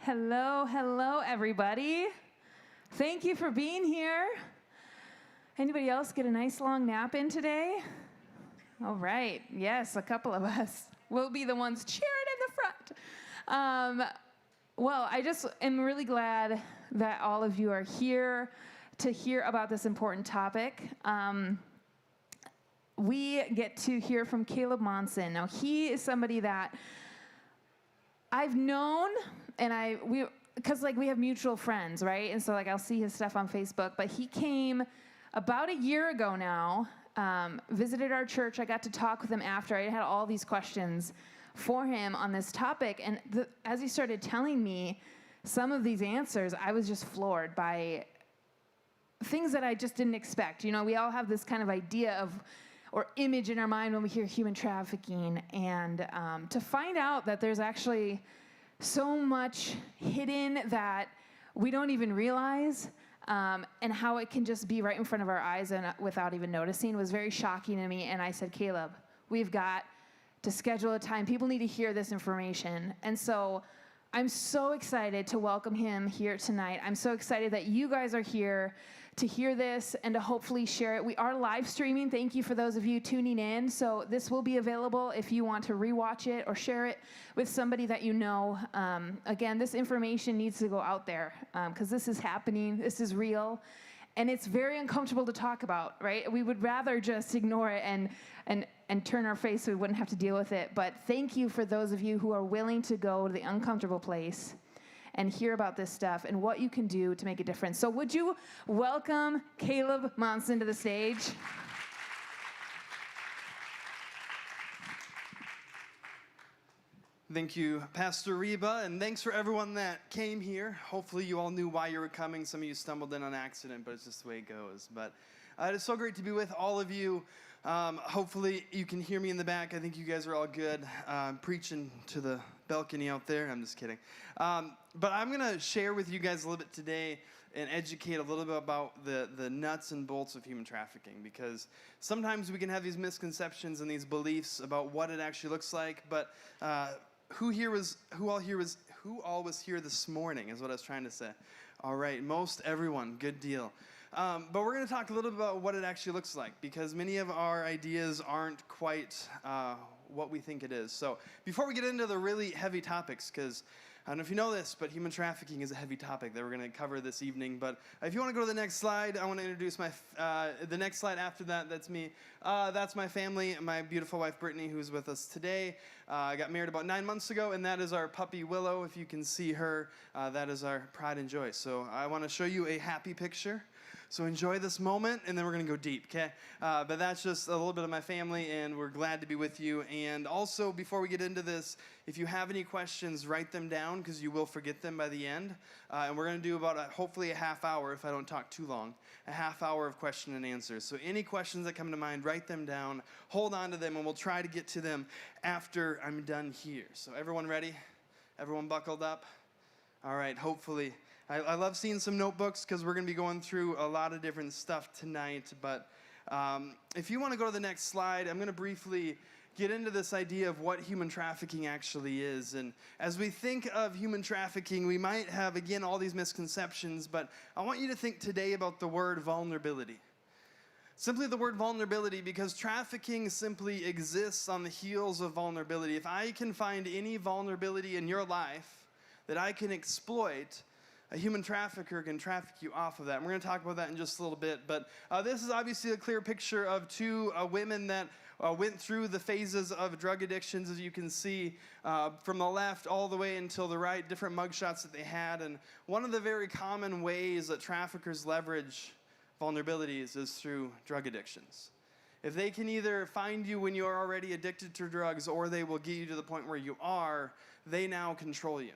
Hello, hello, everybody. Thank you for being here. Anybody else get a nice long nap in today? All right. Yes, a couple of us. We'll be the ones cheering in the front. Well, I just am really glad that all of you are here to hear about this important topic. We get to hear from Caleb Monson. Now, he is somebody that I've known, and because we have mutual friends, right? And so I'll see his stuff on Facebook. But he came about a year ago now, visited our church. I got to talk with him after. I had all these questions for him on this topic. And as he started telling me some of these answers, I was just floored by things that I just didn't expect. You know, we all have this kind of idea of or image in our mind when we hear human trafficking, and to find out that there's actually so much hidden that we don't even realize, and how it can just be right in front of our eyes and without even noticing was very shocking to me. And I said, Caleb, we've got to schedule a time. People need to hear this information. And so I'm so excited to welcome him here tonight. I'm so excited that you guys are here to hear this and to hopefully share it. We are live streaming. Thank you for those of you tuning in. So this will be available if you want to rewatch it or share it with somebody that you know. Again, this information needs to go out there because this is happening. This is real. And it's very uncomfortable to talk about, right? We would rather just ignore it and turn our face so we wouldn't have to deal with it. But thank you for those of you who are willing to go to the uncomfortable place and hear about this stuff and what you can do to make a difference. So would you welcome Caleb Monson to the stage? Thank you, Pastor Reba, and thanks for everyone that came here. Hopefully you all knew why you were coming. Some of you stumbled in on accident, but it's just the way it goes. But it is so great to be with all of you. Hopefully you can hear me in the back. I think you guys are all good. Preaching to the balcony out there. I'm just kidding. But I'm going to share with you guys a little bit today and educate a little bit about the nuts and bolts of human trafficking, because sometimes we can have these misconceptions and these beliefs about what it actually looks like. But who all was here this morning is what I was trying to say. All right, most everyone, good deal. But we're going to talk a little bit about what it actually looks like, because many of our ideas aren't quite what we think it is. So before we get into the really heavy topics, because I don't know if you know this, but human trafficking is a heavy topic that we're going to cover this evening. But if you want to go to the next slide, I want to introduce the next slide after that. That's me. That's my family, my beautiful wife, Brittany, who's with us today. I got married about 9 months ago, and that is our puppy, Willow. If you can see her, that is our pride and joy. So I want to show you a happy picture. So enjoy this moment, and then we're going to go deep, okay? But that's just a little bit of my family, and we're glad to be with you. And also, before we get into this, if you have any questions, write them down, because you will forget them by the end. And we're going to do about hopefully a half hour, if I don't talk too long, a half hour of question and answers. So any questions that come to mind, write them down, hold on to them, and we'll try to get to them after I'm done here. So everyone ready? Everyone buckled up? All right, hopefully. I love seeing some notebooks, because we're going to be going through a lot of different stuff tonight. But if you want to go to the next slide, I'm going to briefly get into this idea of what human trafficking actually is. And as we think of human trafficking, we might have, again, all these misconceptions. But I want you to think today about the word vulnerability. Simply the word vulnerability, because trafficking simply exists on the heels of vulnerability. If I can find any vulnerability in your life that I can exploit, a human trafficker can traffic you off of that. And we're going to talk about that in just a little bit. But this is obviously a clear picture of two women that went through the phases of drug addictions, as you can see, from the left all the way until the right, different mugshots that they had. And one of the very common ways that traffickers leverage vulnerabilities is through drug addictions. If they can either find you when you're already addicted to drugs, or they will get you to the point where you are, they now control you.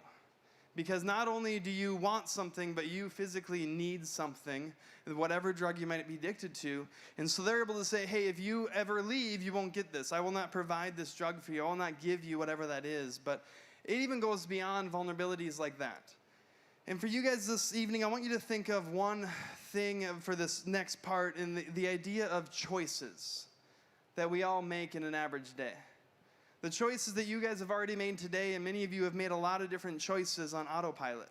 Because not only do you want something, but you physically need something, whatever drug you might be addicted to. And so they're able to say, hey, if you ever leave, you won't get this. I will not provide this drug for you. I will not give you whatever that is. But it even goes beyond vulnerabilities like that. And for you guys this evening, I want you to think of one thing for this next part, in the idea of choices that we all make in an average day. The choices that you guys have already made today, and many of you have made a lot of different choices on autopilot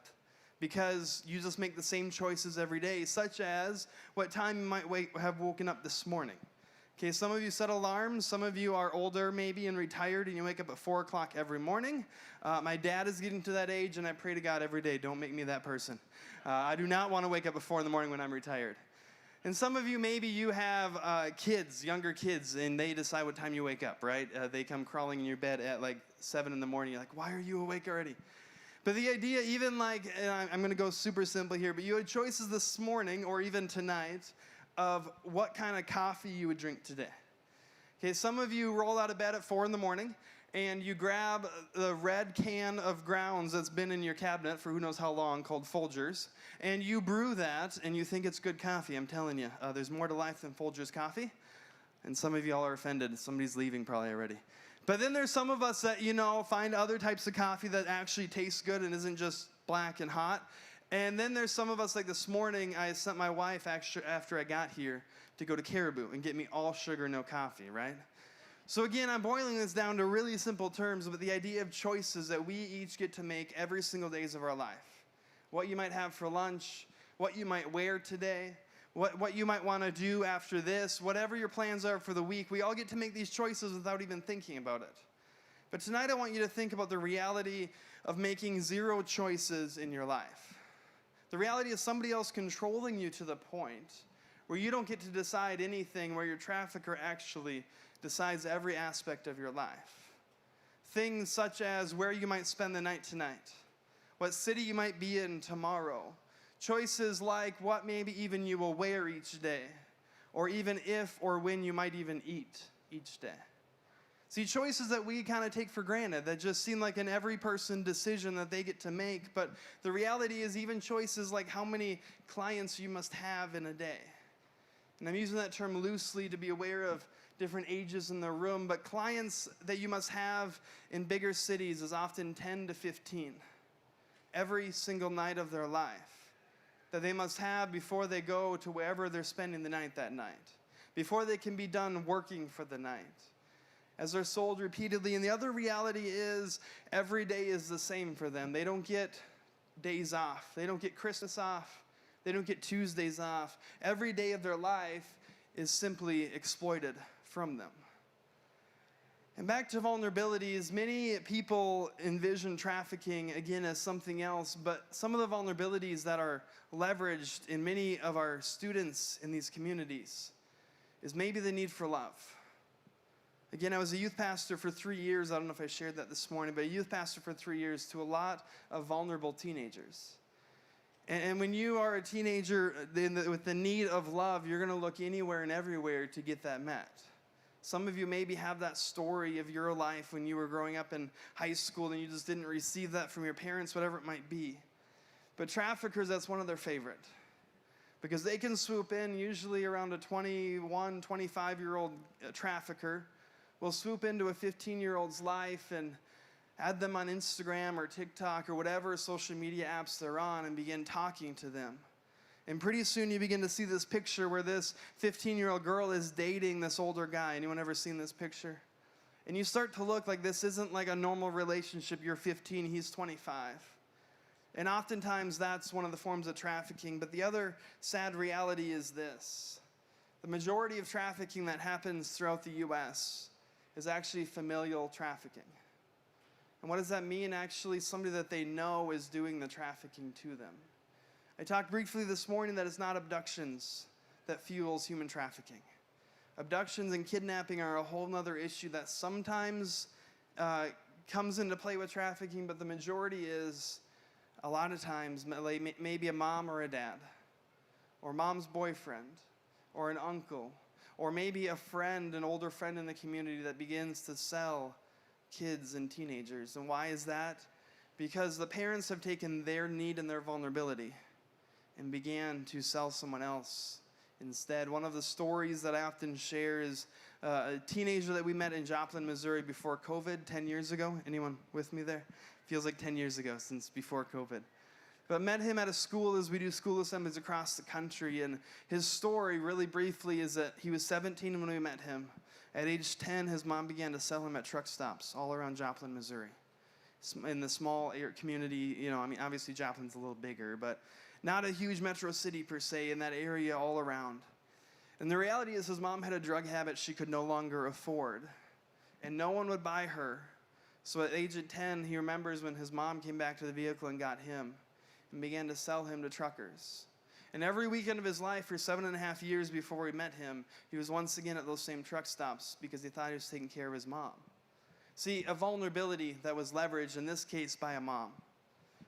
because you just make the same choices every day, such as what time you might have woken up this morning. Okay, some of you set alarms. Some of you are older maybe and retired, and you wake up at 4 o'clock every morning. My dad is getting to that age, and I pray to God every day, don't make me that person. I do not want to wake up at 4 in the morning when I'm retired. And some of you, maybe you have kids, younger kids, and they decide what time you wake up, right? They come crawling in your bed at like 7 in the morning. You're like, why are you awake already? But the idea, even like, and I'm going to go super simple here, but you had choices this morning or even tonight of what kind of coffee you would drink today. Okay, some of you roll out of bed at 4 in the morning and you grab the red can of grounds that's been in your cabinet for who knows how long called Folgers, and you brew that and you think it's good coffee. I'm telling you, there's more to life than Folgers coffee. And some of y'all are offended. Somebody's leaving probably already. But then there's some of us that, find other types of coffee that actually tastes good and isn't just black and hot. And then there's some of us, like this morning, I sent my wife after I got here to go to Caribou and get me all sugar, no coffee, right? So again, I'm boiling this down to really simple terms, but the idea of choices that we each get to make every single days of our life. What you might have for lunch, what you might wear today, what you might want to do after this, whatever your plans are for the week, we all get to make these choices without even thinking about it. But tonight I want you to think about the reality of making 0 choices in your life. The reality is somebody else controlling you to the point where you don't get to decide anything, where your trafficker actually decides every aspect of your life. Things such as where you might spend the night tonight, what city you might be in tomorrow, choices like what maybe even you will wear each day, or even if or when you might even eat each day. See, choices that we kind of take for granted, that just seem like an every person decision that they get to make, but the reality is even choices like how many clients you must have in a day. And I'm using that term loosely to be aware of different ages in the room, but clients that you must have in bigger cities is often 10 to 15 every single night of their life that they must have before they go to wherever they're spending the night that night, before they can be done working for the night, as they're sold repeatedly. And the other reality is every day is the same for them. They don't get days off. They don't get Christmas off. They don't get Tuesdays off. Every day of their life is simply exploited from them. And back to vulnerabilities, many people envision trafficking, again, as something else, but some of the vulnerabilities that are leveraged in many of our students in these communities is maybe the need for love. Again, I was a youth pastor for 3 years. I don't know if I shared that this morning, but a youth pastor for 3 years to a lot of vulnerable teenagers. And when you are a teenager with the need of love, you're going to look anywhere and everywhere to get that met. Some of you maybe have that story of your life when you were growing up in high school and you just didn't receive that from your parents, whatever it might be. But traffickers, that's one of their favorite. Because they can swoop in, usually around a 21, 25-year-old trafficker, will swoop into a 15-year-old's life and add them on Instagram or TikTok or whatever social media apps they're on and begin talking to them. And pretty soon you begin to see this picture where this 15-year-old girl is dating this older guy. Anyone ever seen this picture? And you start to look like this isn't like a normal relationship. You're 15, he's 25. And oftentimes that's one of the forms of trafficking. But the other sad reality is this. The majority of trafficking that happens throughout the U.S. is actually familial trafficking. And what does that mean? Actually, somebody that they know is doing the trafficking to them. I talked briefly this morning that it's not abductions that fuels human trafficking. Abductions and kidnapping are a whole other issue that sometimes comes into play with trafficking, but the majority is a lot of times maybe a mom or a dad, or mom's boyfriend, or an uncle, or maybe a friend, an older friend in the community that begins to sell kids and teenagers. And why is that? Because the parents have taken their need and their vulnerability and began to sell someone else instead. One of the stories that I often share is a teenager that we met in Joplin, Missouri before COVID 10 years ago. Anyone with me there? Feels like 10 years ago since before COVID. But met him at a school as we do school assemblies across the country. And his story, really briefly, is that he was 17 when we met him. At age 10, his mom began to sell him at truck stops all around Joplin, Missouri. In the small community, obviously Joplin's a little bigger, but not a huge metro city per se, in that area all around. And the reality is his mom had a drug habit she could no longer afford, and no one would buy her. So at age of 10, he remembers when his mom came back to the vehicle and got him and began to sell him to truckers. And every weekend of his life for 7.5 years before we met him, he was once again at those same truck stops because he thought he was taking care of his mom. See, a vulnerability that was leveraged, in this case, by a mom.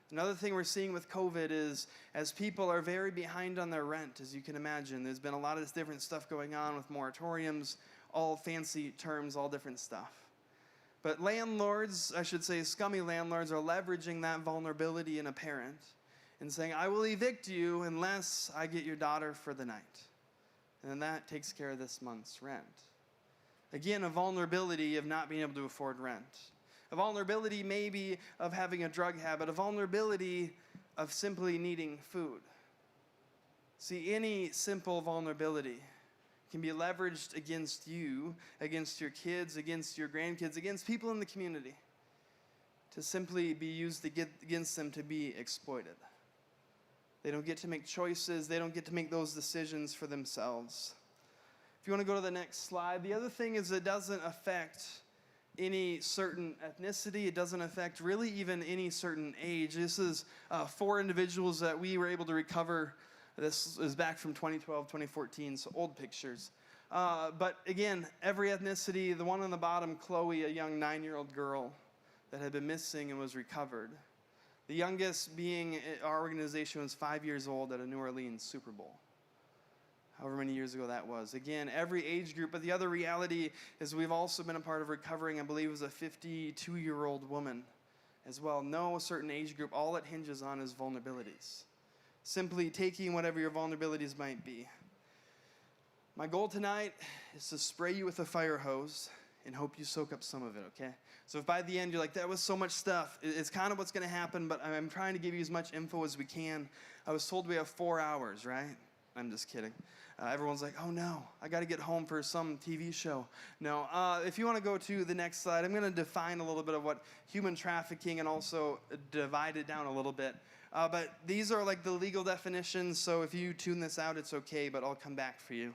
Another thing we're seeing with COVID is, as people are very behind on their rent, as you can imagine, there's been a lot of this different stuff going on with moratoriums, all fancy terms, all different stuff. But landlords, I should say scummy landlords, are leveraging that vulnerability in a parent and saying, I will evict you unless I get your daughter for the night. And then that takes care of this month's rent. Again, a vulnerability of not being able to afford rent. A vulnerability maybe of having a drug habit. A vulnerability of simply needing food. See, any simple vulnerability can be leveraged against you, against your kids, against your grandkids, against people in the community, to simply be used against them to be exploited. They don't get to make choices. They don't get to make those decisions for themselves. If you want to go to the next slide, the other thing is it doesn't affect any certain ethnicity. It doesn't affect really even any certain age. This is 4 individuals that we were able to recover. This is back from 2012, 2014, so old pictures. But again, every ethnicity, the one on the bottom, Chloe, a young 9-year-old girl that had been missing and was recovered. The youngest being, our organization was 5 years old at a New Orleans Super Bowl. However many years ago that was. Again, every age group, but the other reality is we've also been a part of recovering, I believe it was a 52-year-old woman as well. No certain age group, all it hinges on is vulnerabilities. Simply taking whatever your vulnerabilities might be. My goal tonight is to spray you with a fire hose and hope you soak up some of it, okay? So if by the end you're like, that was so much stuff, it's kind of what's going to happen, but I'm trying to give you as much info as we can. I was told we have 4 hours, right? I'm just kidding. Everyone's like, oh no, I got to get home for some TV show. No, if you want to go to the next slide, I'm going to define a little bit of what human trafficking and also divide it down a little bit. But these are like the legal definitions, so if you tune this out, it's okay, but I'll come back for you.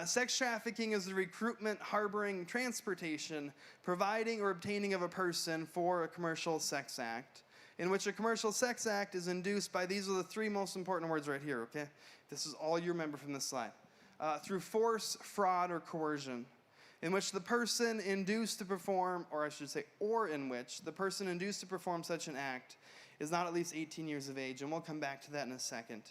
Sex trafficking is the recruitment, harboring, transportation, providing, or obtaining of a person for a commercial sex act, in which a commercial sex act is induced by, these are the 3 most important words right here, okay? This is all you remember from this slide. Through force, fraud, or coercion, in which the person induced to perform, or I should say, or in which the person induced to perform such an act is not at least 18 years of age, and we'll come back to that in a second.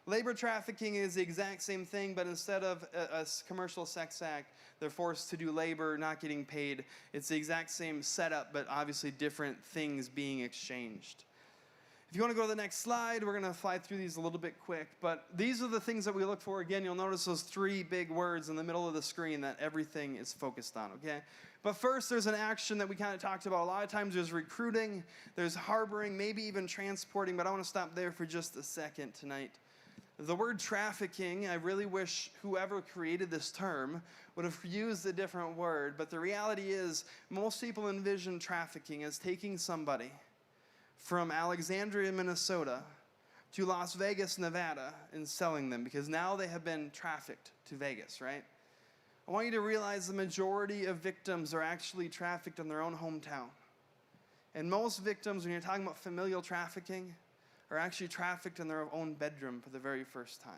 Labor trafficking is the exact same thing, but instead of a commercial sex act, they're forced to do labor, not getting paid. It's the exact same setup, but obviously different things being exchanged. If you want to go to the next slide, we're going to fly through these a little bit quick, but these are the things that we look for. Again, you'll notice those 3 big words in the middle of the screen that everything is focused on, okay? But first, there's an action that we kind of talked about. A lot of times there's recruiting, there's harboring, maybe even transporting, but I want to stop there for just a second tonight. The word trafficking, I really wish whoever created this term would have used a different word, but the reality is most people envision trafficking as taking somebody from Alexandria, Minnesota to Las Vegas, Nevada and selling them because now they have been trafficked to Vegas, right? I want you to realize the majority of victims are actually trafficked in their own hometown. And most victims, when you're talking about familial trafficking, are actually trafficked in their own bedroom for the very first time.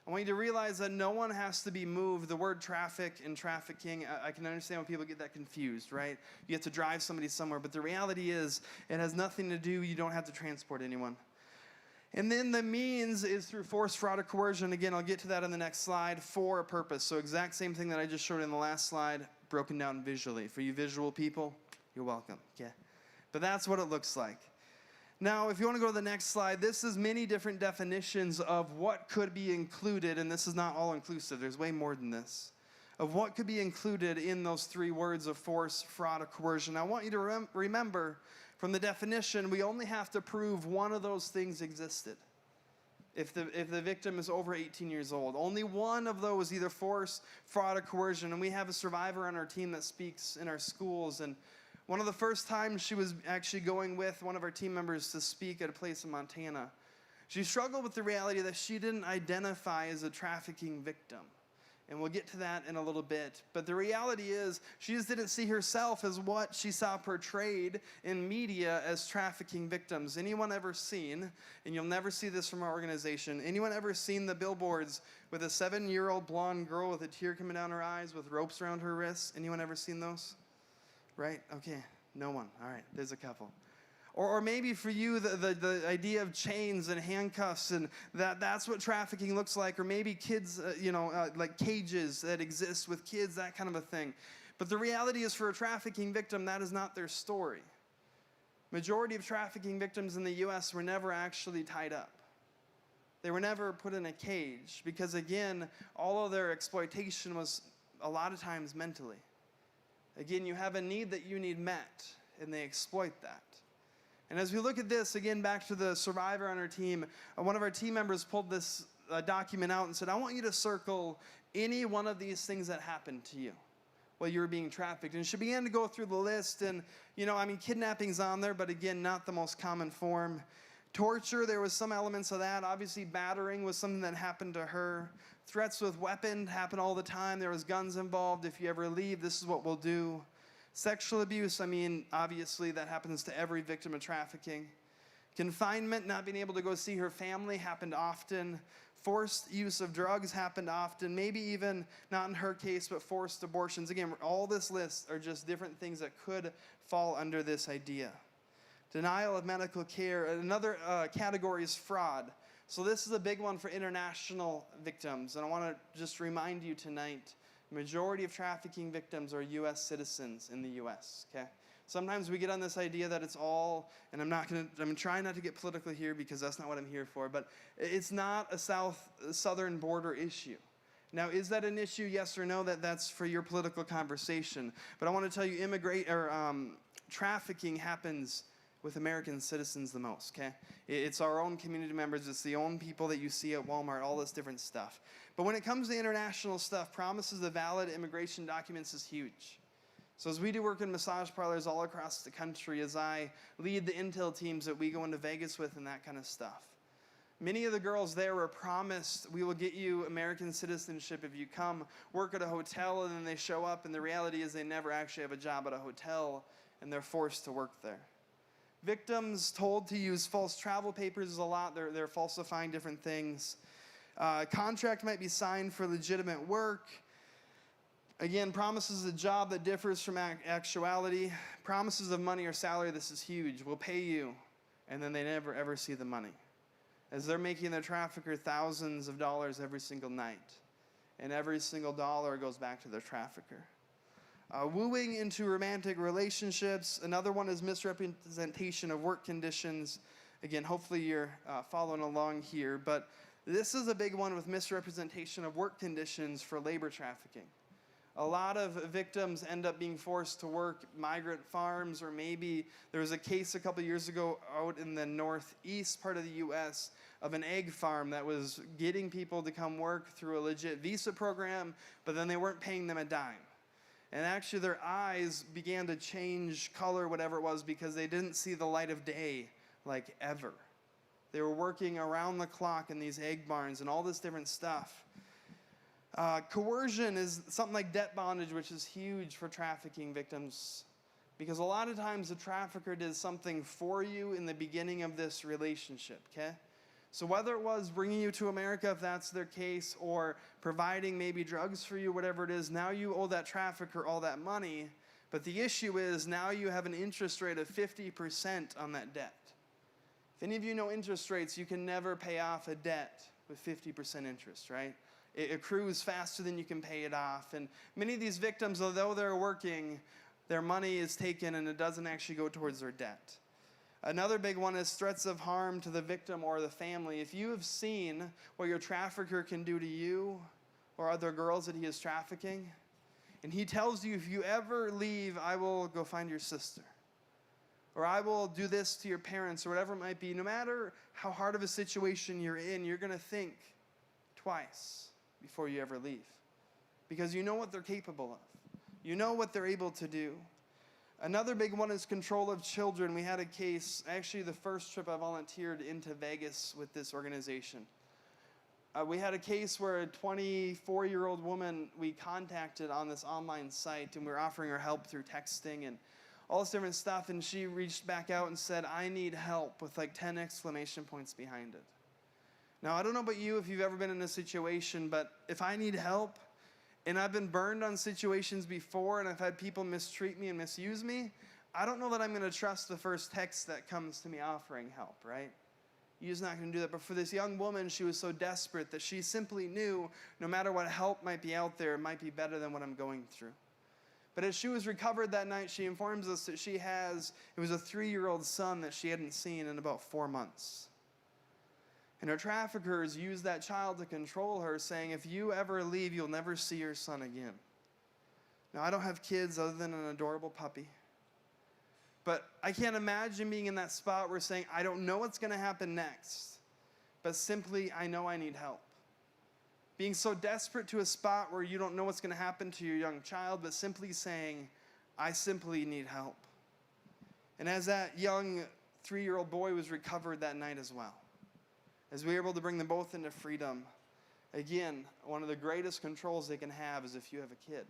I want you to realize that no one has to be moved. The word traffic and trafficking, I can understand when people get that confused, right? You have to drive somebody somewhere, but the reality is it has nothing to do, you don't have to transport anyone. And then the means is through force, fraud, or coercion. Again, I'll get to that on the next slide, for a purpose. So exact same thing that I just showed in the last slide, broken down visually. For you visual people, you're welcome, okay? But that's what it looks like. Now, if you want to go to the next slide, this is many different definitions of what could be included, and this is not all inclusive, there's way more than this, of what could be included in those 3 words of force, fraud, or coercion. I want you to remember from the definition, we only have to prove one of those things existed. if the victim is over 18 years old. Only one of those, either force, fraud, or coercion. And we have a survivor on our team that speaks in our schools. And one of the first times she was actually going with one of our team members to speak at a place in Montana, she struggled with the reality that she didn't identify as a trafficking victim. And we'll get to that in a little bit. But the reality is, she just didn't see herself as what she saw portrayed in media as trafficking victims. Anyone ever seen, and you'll never see this from our organization, anyone ever seen the billboards with a 7-year-old blonde girl with a tear coming down her eyes with ropes around her wrists? Anyone ever seen those? Right? Okay, no one. All right, there's a couple. Or maybe for you, the idea of chains and handcuffs, and that's what trafficking looks like. Or maybe kids, like cages that exist with kids, that kind of a thing. But the reality is, for a trafficking victim, that is not their story. Majority of trafficking victims in the U.S. were never actually tied up. They were never put in a cage because, again, all of their exploitation was a lot of times mentally. Again, you have a need that you need met, and they exploit that. And as we look at this, again, back to the survivor on our team, one of our team members pulled this document out and said, I want you to circle any one of these things that happened to you while you were being trafficked. And she began to go through the list, and, kidnapping's on there, but again, not the most common form. Torture, there was some elements of that. Obviously, battering was something that happened to her. Threats with weapon happen all the time. There was guns involved. If you ever leave, this is what we'll do. Sexual abuse, obviously that happens to every victim of trafficking. Confinement, not being able to go see her family, happened often. Forced use of drugs happened often. Maybe even, not in her case, but forced abortions. Again, all this list are just different things that could fall under this idea. Denial of medical care. Another category is fraud. So this is a big one for international victims. And I want to just remind you tonight, majority of trafficking victims are U.S. citizens in the U.S., okay? Sometimes we get on this idea that it's all, and I'm trying not to get political here because that's not what I'm here for, but it's not a southern border issue. Now, is that an issue, yes or no? That's for your political conversation. But I want to tell you, trafficking happens with American citizens the most, okay? It's our own community members. It's the own people that you see at Walmart, all this different stuff. But when it comes to international stuff, promises of valid immigration documents is huge. So as we do work in massage parlors all across the country, as I lead the intel teams that we go into Vegas with and that kind of stuff, many of the girls there were promised, we will get you American citizenship if you come work at a hotel, and then they show up, and the reality is they never actually have a job at a hotel, and they're forced to work there. Victims told to use false travel papers is a lot. They're falsifying different things. Contract might be signed for legitimate work. Again, promises a job that differs from actuality. Promises of money or salary, this is huge. We'll pay you, and then they never ever see the money, as they're making their trafficker thousands of dollars every single night, and every single dollar goes back to their trafficker. Wooing into romantic relationships. Another one is misrepresentation of work conditions. Again, hopefully you're following along here, but this is a big one with misrepresentation of work conditions for labor trafficking. A lot of victims end up being forced to work migrant farms, or maybe there was a case a couple years ago out in the northeast part of the U.S. of an egg farm that was getting people to come work through a legit visa program, but then they weren't paying them a dime. And actually their eyes began to change color, whatever it was, because they didn't see the light of day like ever. They were working around the clock in these egg barns and all this different stuff. Coercion is something like debt bondage, which is huge for trafficking victims, because a lot of times the trafficker did something for you in the beginning of this relationship, okay? So whether it was bringing you to America, if that's their case, or providing maybe drugs for you, whatever it is, now you owe that trafficker all that money, but the issue is now you have an interest rate of 50% on that debt. If any of you know interest rates, you can never pay off a debt with 50% interest, right? It accrues faster than you can pay it off. And many of these victims, although they're working, their money is taken and it doesn't actually go towards their debt. Another big one is threats of harm to the victim or the family. If you have seen what your trafficker can do to you or other girls that he is trafficking, and he tells you, if you ever leave, I will go find your sister, or I will do this to your parents, or whatever it might be. No matter how hard of a situation you're in, you're going to think twice before you ever leave, because you know what they're capable of. You know what they're able to do. Another big one is control of children. We had a case, actually the first trip I volunteered into Vegas with this organization. We had a case where a 24-year-old woman we contacted on this online site, and we were offering her help through texting and all this different stuff, and she reached back out and said, "I need help," with like 10 exclamation points behind it. Now, I don't know about you if you've ever been in a situation, but if I need help, and I've been burned on situations before, and I've had people mistreat me and misuse me, I don't know that I'm going to trust the first text that comes to me offering help, right? You're just not going to do that. But for this young woman, she was so desperate that she simply knew no matter what help might be out there, it might be better than what I'm going through. But as she was recovered that night, she informs us that it was a 3-year-old son that she hadn't seen in about 4 months. And her traffickers used that child to control her, saying, "If you ever leave, you'll never see your son again." Now, I don't have kids other than an adorable puppy. But I can't imagine being in that spot where saying, I don't know what's going to happen next, but simply I know I need help. Being so desperate to a spot where you don't know what's going to happen to your young child, but simply saying, I simply need help. And as that young 3-year-old boy was recovered that night as well, as we were able to bring them both into freedom, again, one of the greatest controls they can have is if you have a kid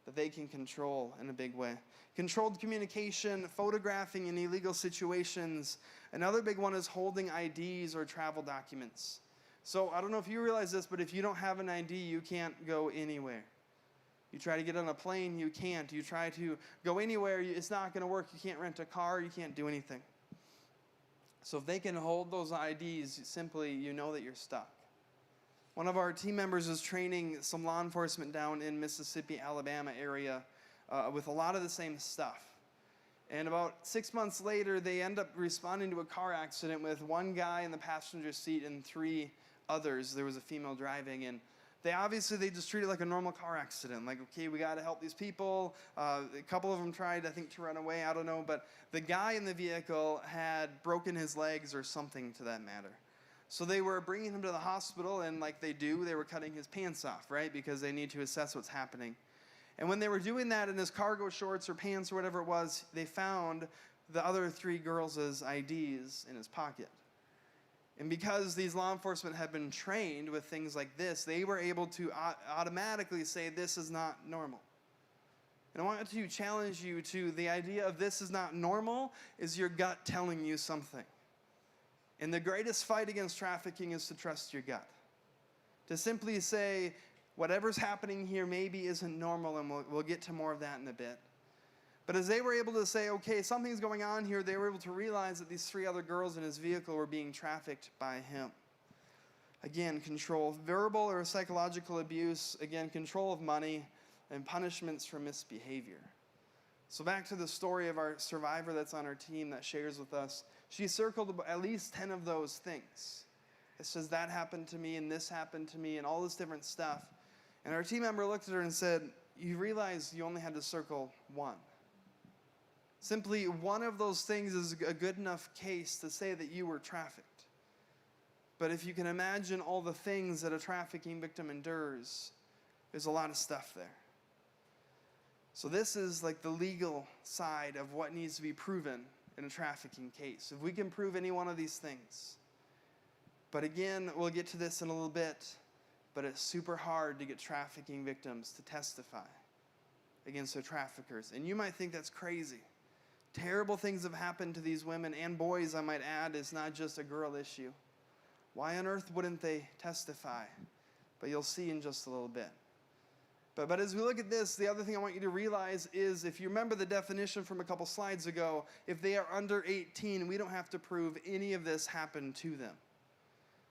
that they can control in a big way. Controlled communication, photographing in illegal situations. Another big one is holding IDs or travel documents. So I don't know if you realize this, but if you don't have an ID, you can't go anywhere. You try to get on a plane, you can't. You try to go anywhere, it's not going to work. You can't rent a car, you can't do anything. So if they can hold those IDs, simply you know that you're stuck. One of our team members is training some law enforcement down in Mississippi, Alabama area with a lot of the same stuff. And about 6 months later, they end up responding to a car accident with one guy in the passenger seat and 3 others. There was a female driving, and they just treat it like a normal car accident. Like, okay, we got to help these people. A couple of them tried, I think, to run away. I don't know. But the guy in the vehicle had broken his legs or something to that matter. So they were bringing him to the hospital, and like they do, they were cutting his pants off, right? Because they need to assess what's happening. And when they were doing that in his cargo shorts or pants or whatever it was, they found the other 3 girls' IDs in his pocket. And because these law enforcement had been trained with things like this, they were able to automatically say, this is not normal. And I want to challenge you to the idea of this is not normal is your gut telling you something. And the greatest fight against trafficking is to trust your gut. To simply say, whatever's happening here maybe isn't normal, and we'll get to more of that in a bit. But as they were able to say, okay, something's going on here, they were able to realize that these 3 other girls in his vehicle were being trafficked by him. Again, control. Verbal or psychological abuse. Again, control of money and punishments for misbehavior. So back to the story of our survivor that's on our team that shares with us. She circled at least 10 of those things. It says, that happened to me, and this happened to me, and all this different stuff. And our team member looked at her and said, you realize you only had to circle 1. Simply one of those things is a good enough case to say that you were trafficked. But if you can imagine all the things that a trafficking victim endures, there's a lot of stuff there. So this is like the legal side of what needs to be proven in a trafficking case. If we can prove any one of these things. But again, we'll get to this in a little bit, but it's super hard to get trafficking victims to testify against their traffickers. And you might think that's crazy. Terrible things have happened to these women and boys, I might add. It's not just a girl issue. Why on earth wouldn't they testify? But you'll see in just a little bit. But as we look at this, the other thing I want you to realize is, if you remember the definition from a couple slides ago, if they are under 18, we don't have to prove any of this happened to them.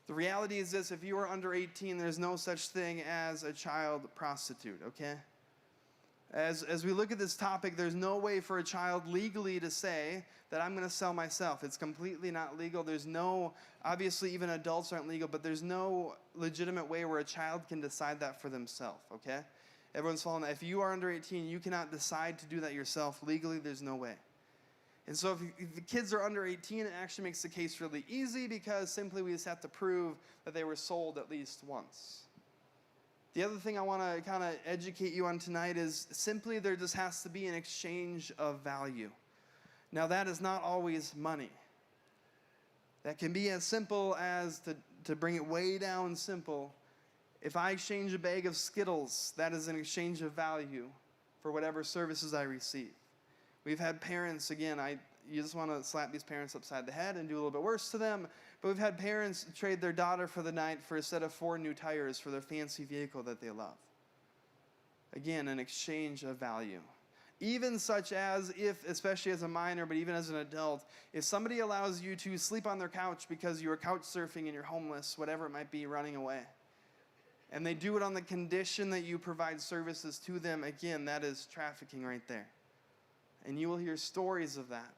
The reality is this: if you are under 18, there's no such thing as a child prostitute, okay? As we look at this topic, there's no way for a child legally to say that I'm going to sell myself. It's completely not legal. There's no, obviously even adults aren't legal, but there's no legitimate way where a child can decide that for themselves, okay? Everyone's following that. If you are under 18, you cannot decide to do that yourself. Legally, there's no way. And so if the kids are under 18, it actually makes the case really easy because simply we just have to prove that they were sold at least once. The other thing I want to kind of educate you on tonight is simply there just has to be an exchange of value. Now that is not always money. That can be as simple as, to bring it way down simple, if I exchange a bag of Skittles, that is an exchange of value for whatever services I receive. We've had parents, again, you just want to slap these parents upside the head and do a little bit worse to them, but we've had parents trade their daughter for the night for a set of 4 new tires for their fancy vehicle that they love. Again, an exchange of value. Even such as if, especially as a minor, but even as an adult, if somebody allows you to sleep on their couch because you are couch surfing and you're homeless, whatever it might be, running away, and they do it on the condition that you provide services to them, again, that is trafficking right there. And you will hear stories of that,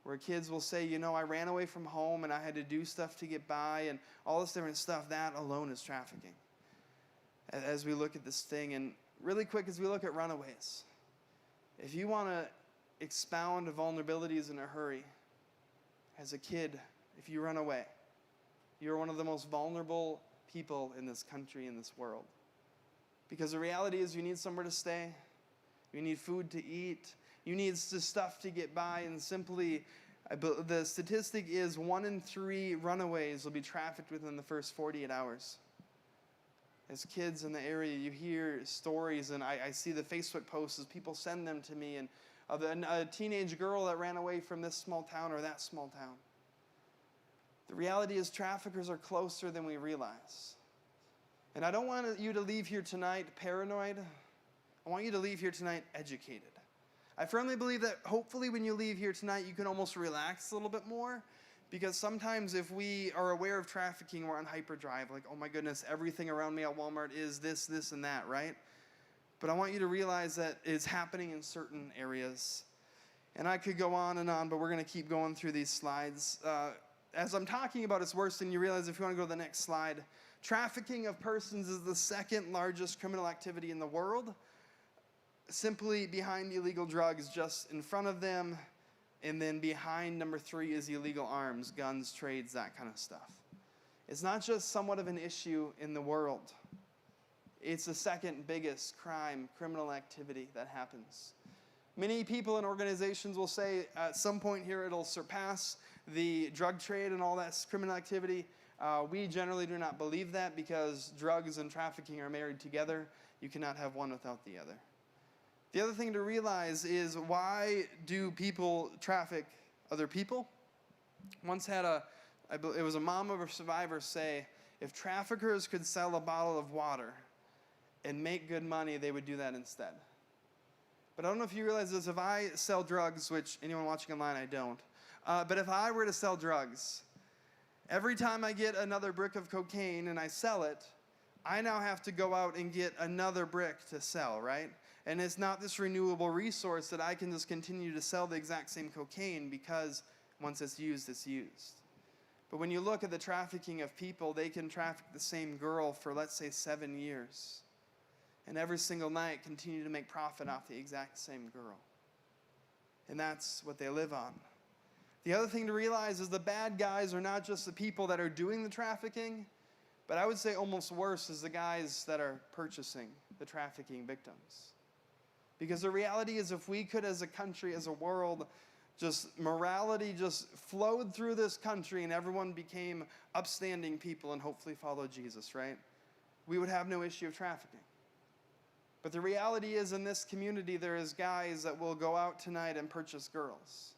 where kids will say, I ran away from home and I had to do stuff to get by and all this different stuff. That alone is trafficking. As we look at this thing, and really quick, as we look at runaways, if you want to expound vulnerabilities in a hurry, as a kid, if you run away, you're one of the most vulnerable people in this country, in this world. Because the reality is you need somewhere to stay, you need food to eat, you need stuff to get by, and simply, the statistic is 1 in 3 runaways will be trafficked within the first 48 hours. As kids in the area, you hear stories, and I see the Facebook posts as people send them to me, and of a teenage girl that ran away from this small town or that small town. The reality is traffickers are closer than we realize. And I don't want you to leave here tonight paranoid. I want you to leave here tonight educated. I firmly believe that hopefully when you leave here tonight, you can almost relax a little bit more, because sometimes if we are aware of trafficking, we're on hyperdrive, like, oh my goodness, everything around me at Walmart is this, this, and that, right? But I want you to realize that it's happening in certain areas. And I could go on, but we're going to keep going through these slides. As I'm talking about it's worse, and you realize, if you want to go to the next slide, trafficking of persons is the 2nd largest criminal activity in the world. Simply behind illegal drugs, just in front of them, and then behind number 3 is illegal arms, guns, trades, that kind of stuff. It's not just somewhat of an issue in the world. It's the 2nd biggest criminal activity that happens. Many people and organizations will say at some point here it'll surpass the drug trade and all that criminal activity. We generally do not believe that, because drugs and trafficking are married together. You cannot have one without the other. The other thing to realize is, why do people traffic other people? Once had it was a mom of a survivor say, if traffickers could sell a bottle of water and make good money, they would do that instead. But I don't know if you realize this, if I sell drugs, which anyone watching online, I don't, but if I were to sell drugs, every time I get another brick of cocaine and I sell it, I now have to go out and get another brick to sell, right? And it's not this renewable resource that I can just continue to sell the exact same cocaine, because once it's used, it's used. But when you look at the trafficking of people, they can traffic the same girl for, let's say, 7 years. And every single night continue to make profit off the exact same girl. And that's what they live on. The other thing to realize is the bad guys are not just the people that are doing the trafficking, but I would say almost worse is the guys that are purchasing the trafficking victims. Because the reality is, if we could, as a country, as a world, morality just flowed through this country and everyone became upstanding people and hopefully followed Jesus, right? We would have no issue of trafficking. But the reality is, in this community, there is guys that will go out tonight and purchase girls.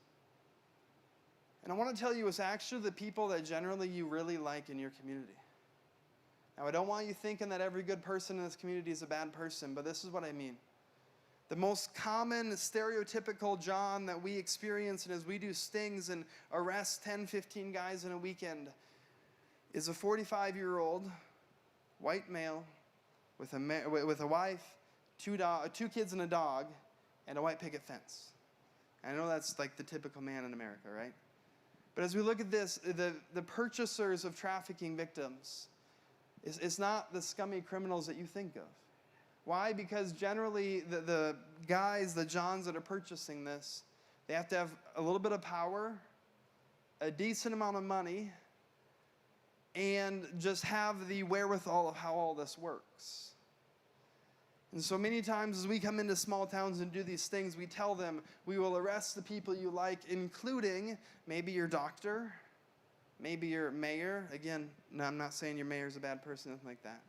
And I want to tell you, it's actually the people that generally you really like in your community. Now, I don't want you thinking that every good person in this community is a bad person, but this is what I mean. The most common stereotypical John that we experience, and as we do stings and arrest 10, 15 guys in a weekend, is a 45-year-old white male with a wife, 2 kids and a dog, and a white picket fence. And I know that's like the typical man in America, right? But as we look at this, the purchasers of trafficking victims, it's not the scummy criminals that you think of. Why? Because generally the guys, the Johns that are purchasing this, They have to have a little bit of power, a decent amount of money, and just have the wherewithal of how all this works. And so many times as we come into small towns and do these things, we tell them, we will arrest the people you like, including maybe your doctor, maybe your mayor. Again, no, I'm not saying your mayor's a bad person, nothing like that.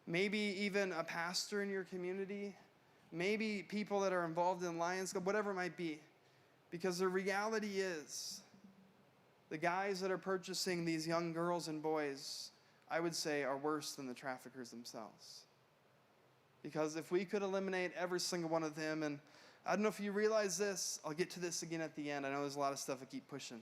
Maybe even a pastor in your community. Maybe people that are involved in Lions Club, whatever it might be. Because the reality is, the guys that are purchasing these young girls and boys, I would say, are worse than the traffickers themselves. Because if we could eliminate every single one of them, and I don't know if you realize this, I'll get to this again at the end. I know there's a lot of stuff I keep pushing.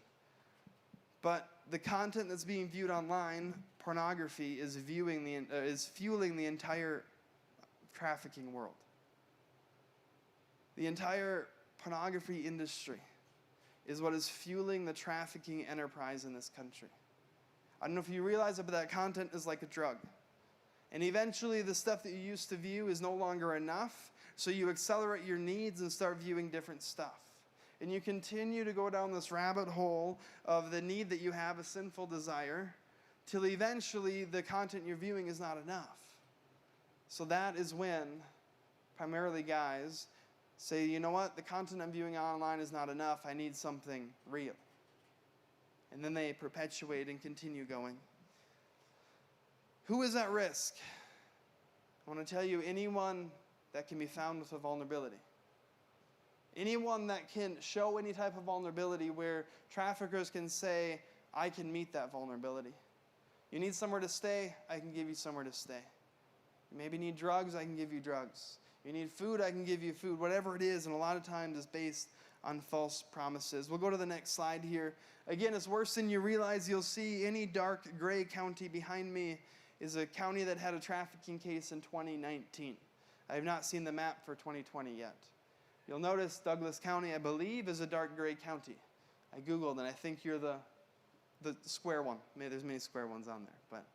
But the content that's being viewed online, pornography, is fueling the entire trafficking world. The entire pornography industry is what is fueling the trafficking enterprise in this country. I don't know if you realize it, but that content is like a drug. And eventually the stuff that you used to view is no longer enough, so you accelerate your needs and start viewing different stuff. And you continue to go down this rabbit hole of the need that you have, a sinful desire, till eventually the content you're viewing is not enough. So that is when, primarily guys, say, you know what, the content I'm viewing online is not enough, I need something real. And then they perpetuate and continue going. Who is at risk? I want to tell you, anyone that can be found with a vulnerability. Anyone that can show any type of vulnerability where traffickers can say, I can meet that vulnerability. You need somewhere to stay, I can give you somewhere to stay. You maybe need drugs, I can give you drugs. You need food, I can give you food. Whatever it is, and a lot of times it's based on false promises. We'll go to the next slide here. Again, it's worse than you realize. You'll see any dark gray county behind me is a county that had a trafficking case in 2019. I have not seen the map for 2020 yet. You'll notice Douglas County, I believe, is a dark gray county. I Googled, and I think you're the square one. Maybe there's many square ones on there. But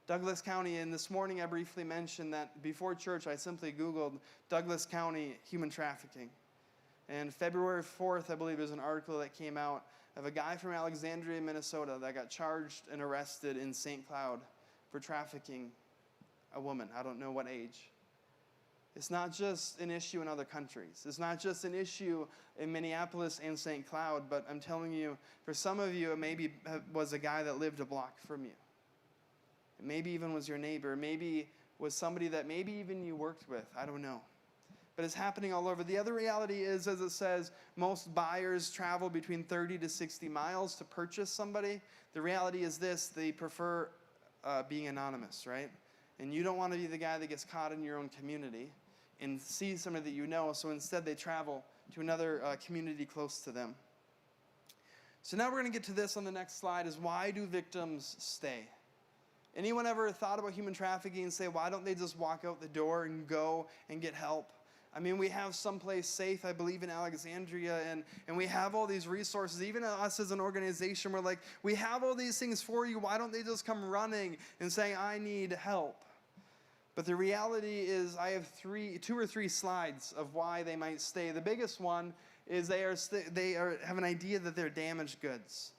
Douglas County, and this morning I briefly mentioned that before church I simply Googled Douglas County human trafficking. And February 4th, I believe, there's an article that came out of a guy from Alexandria, Minnesota that got charged and arrested in St. Cloud for trafficking a woman. I don't know what age. It's not just an issue in other countries. It's not just an issue in Minneapolis and St. Cloud, but I'm telling you, for some of you, it maybe was a guy that lived a block from you. It maybe even was your neighbor. Maybe was somebody that maybe even you worked with. I don't know. But it's happening all over. The other reality is, as it says, most buyers travel between 30 to 60 miles to purchase somebody. The reality is this: they prefer being anonymous, right? And you don't want to be the guy that gets caught in your own community and see somebody that you know, so instead they travel to another community close to them. So now we're going to get to this on the next slide, is why do victims stay? Anyone ever thought about human trafficking and say, why don't they just walk out the door and go and get help? I mean, we have someplace safe, I believe, in Alexandria, and we have all these resources. Even us as an organization, we're like, we have all these things for you. Why don't they just come running and saying, I need help? But the reality is I have two or three slides of why they might stay. The biggest one is they have an idea that they're damaged goods.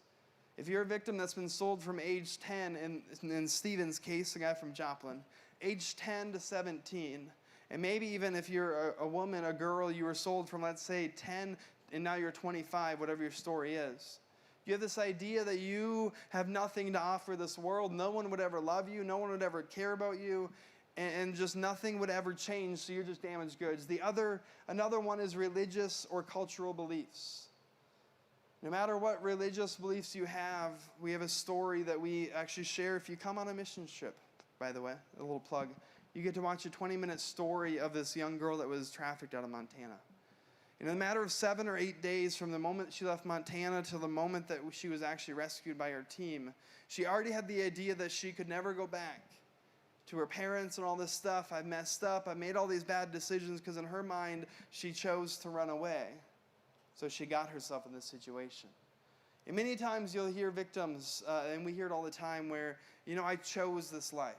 If you're a victim that's been sold from age 10, in Stephen's case, the guy from Joplin, age 10 to 17, and maybe even if you're a woman, a girl, you were sold from, let's say, 10, and now you're 25, whatever your story is. You have this idea that you have nothing to offer this world. No one would ever love you. No one would ever care about you. And just nothing would ever change, so you're just damaged goods. Another one is religious or cultural beliefs. No matter what religious beliefs you have, we have a story that we actually share. If you come on a mission trip, by the way, a little plug, you get to watch a 20-minute story of this young girl that was trafficked out of Montana. In a matter of 7 or 8 days from the moment she left Montana to the moment that she was actually rescued by our team, she already had the idea that she could never go back to her parents and all this stuff. I've messed up. I made all these bad decisions, because in her mind, she chose to run away. So she got herself in this situation. And many times you'll hear victims, and we hear it all the time, where, I chose this life.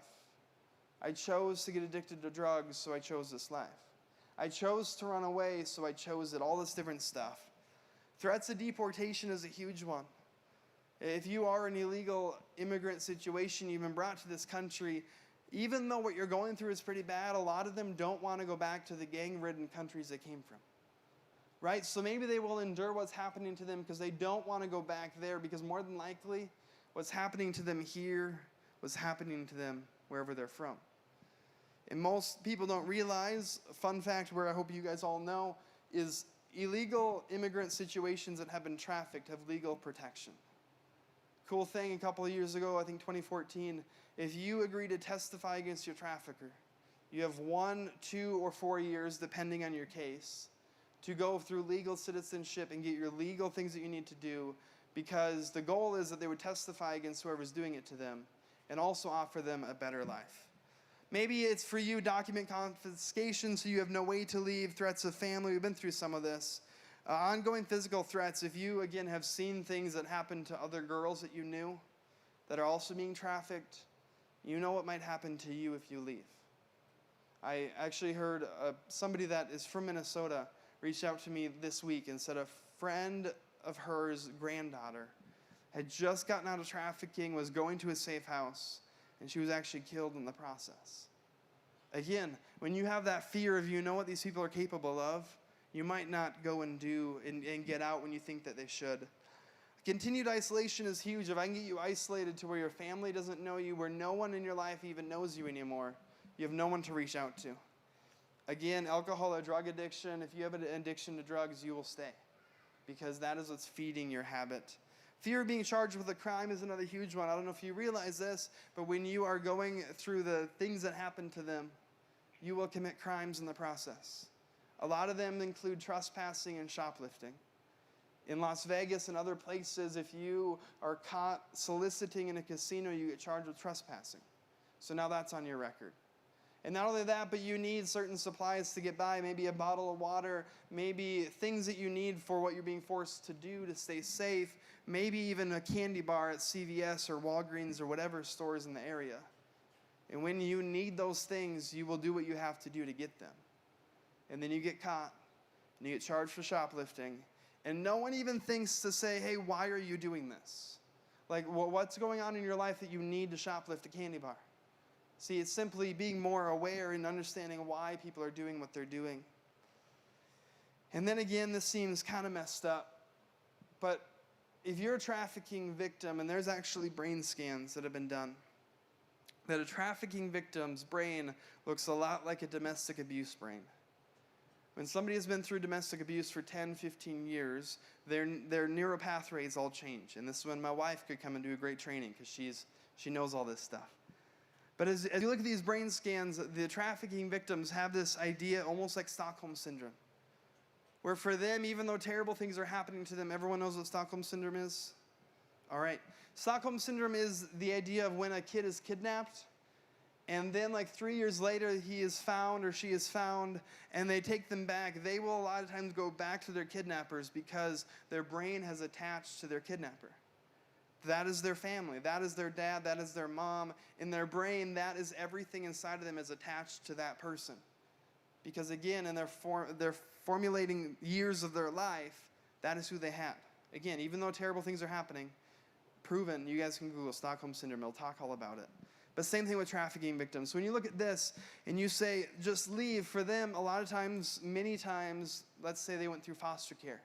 I chose to get addicted to drugs, so I chose this life. I chose to run away, so I chose it, all this different stuff. Threats of deportation is a huge one. If you are an illegal immigrant situation, you've been brought to this country, even though what you're going through is pretty bad, a lot of them don't want to go back to the gang-ridden countries they came from. Right? So maybe they will endure what's happening to them because they don't want to go back there, because more than likely what's happening to them here was happening to them wherever they're from. And most people don't realize, a fun fact where I hope you guys all know, is illegal immigrant situations that have been trafficked have legal protection. Cool thing, a couple of years ago, I think 2014, if you agree to testify against your trafficker, you have 1, 2, or 4 years, depending on your case, to go through legal citizenship and get your legal things that you need to do, because the goal is that they would testify against whoever's doing it to them and also offer them a better life. Maybe it's for you document confiscation so you have no way to leave, threats of family. We've been through some of this. Ongoing physical threats. If you, again, have seen things that happen to other girls that you knew that are also being trafficked, you know what might happen to you if you leave. I actually heard somebody that is from Minnesota reached out to me this week and said a friend of hers granddaughter had just gotten out of trafficking, was going to a safe house, and she was actually killed in the process. Again, when you have that fear of you know what these people are capable of, you might not go and do and get out when you think that they should. Continued isolation is huge. If I can get you isolated to where your family doesn't know you, where no one in your life even knows you anymore, you have no one to reach out to. Again, alcohol or drug addiction, if you have an addiction to drugs, you will stay, because that is what's feeding your habit. Fear of being charged with a crime is another huge one. I don't know if you realize this, but when you are going through the things that happen to them, you will commit crimes in the process. A lot of them include trespassing and shoplifting. In Las Vegas and other places, if you are caught soliciting in a casino, you get charged with trespassing. So now that's on your record. And not only that, but you need certain supplies to get by, maybe a bottle of water, maybe things that you need for what you're being forced to do to stay safe, maybe even a candy bar at CVS or Walgreens or whatever stores in the area. And when you need those things, you will do what you have to do to get them. And then you get caught, and you get charged for shoplifting, and no one even thinks to say, hey, why are you doing this? Like, what's going on in your life that you need to shoplift a candy bar? See, it's simply being more aware and understanding why people are doing what they're doing. And then again, this seems kind of messed up, but if you're a trafficking victim, and there's actually brain scans that have been done, that a trafficking victim's brain looks a lot like a domestic abuse brain. When somebody has been through domestic abuse for 10, 15 years, their neural pathways all change. And this is when my wife could come and do a great training, because she knows all this stuff. But as you look at these brain scans, the trafficking victims have this idea almost like Stockholm Syndrome, where for them, even though terrible things are happening to them, everyone knows what Stockholm Syndrome is? All right. Stockholm Syndrome is the idea of when a kid is kidnapped, and then like 3 years later, he is found or she is found, and they take them back. They will a lot of times go back to their kidnappers because their brain has attached to their kidnapper. That is their family. That is their dad. That is their mom. In their brain, that is everything inside of them is attached to that person. Because again, in their formulating years of their life, that is who they had. Again, even though terrible things are happening, proven, you guys can Google Stockholm Syndrome. It'll talk all about it. But same thing with trafficking victims. When you look at this and you say, just leave, for them, a lot of times, many times, let's say they went through foster care.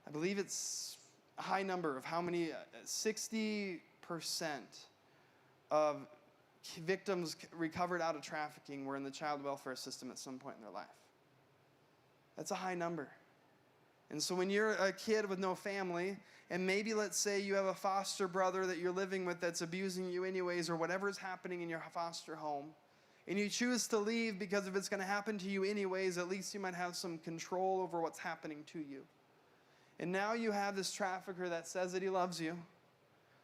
I believe it's a high number of how many, 60% of victims recovered out of trafficking were in the child welfare system at some point in their life. That's a high number. And so when you're a kid with no family, and maybe let's say you have a foster brother that you're living with that's abusing you anyways, or whatever is happening in your foster home, and you choose to leave because if it's going to happen to you anyways, at least you might have some control over what's happening to you. And now you have this trafficker that says that he loves you,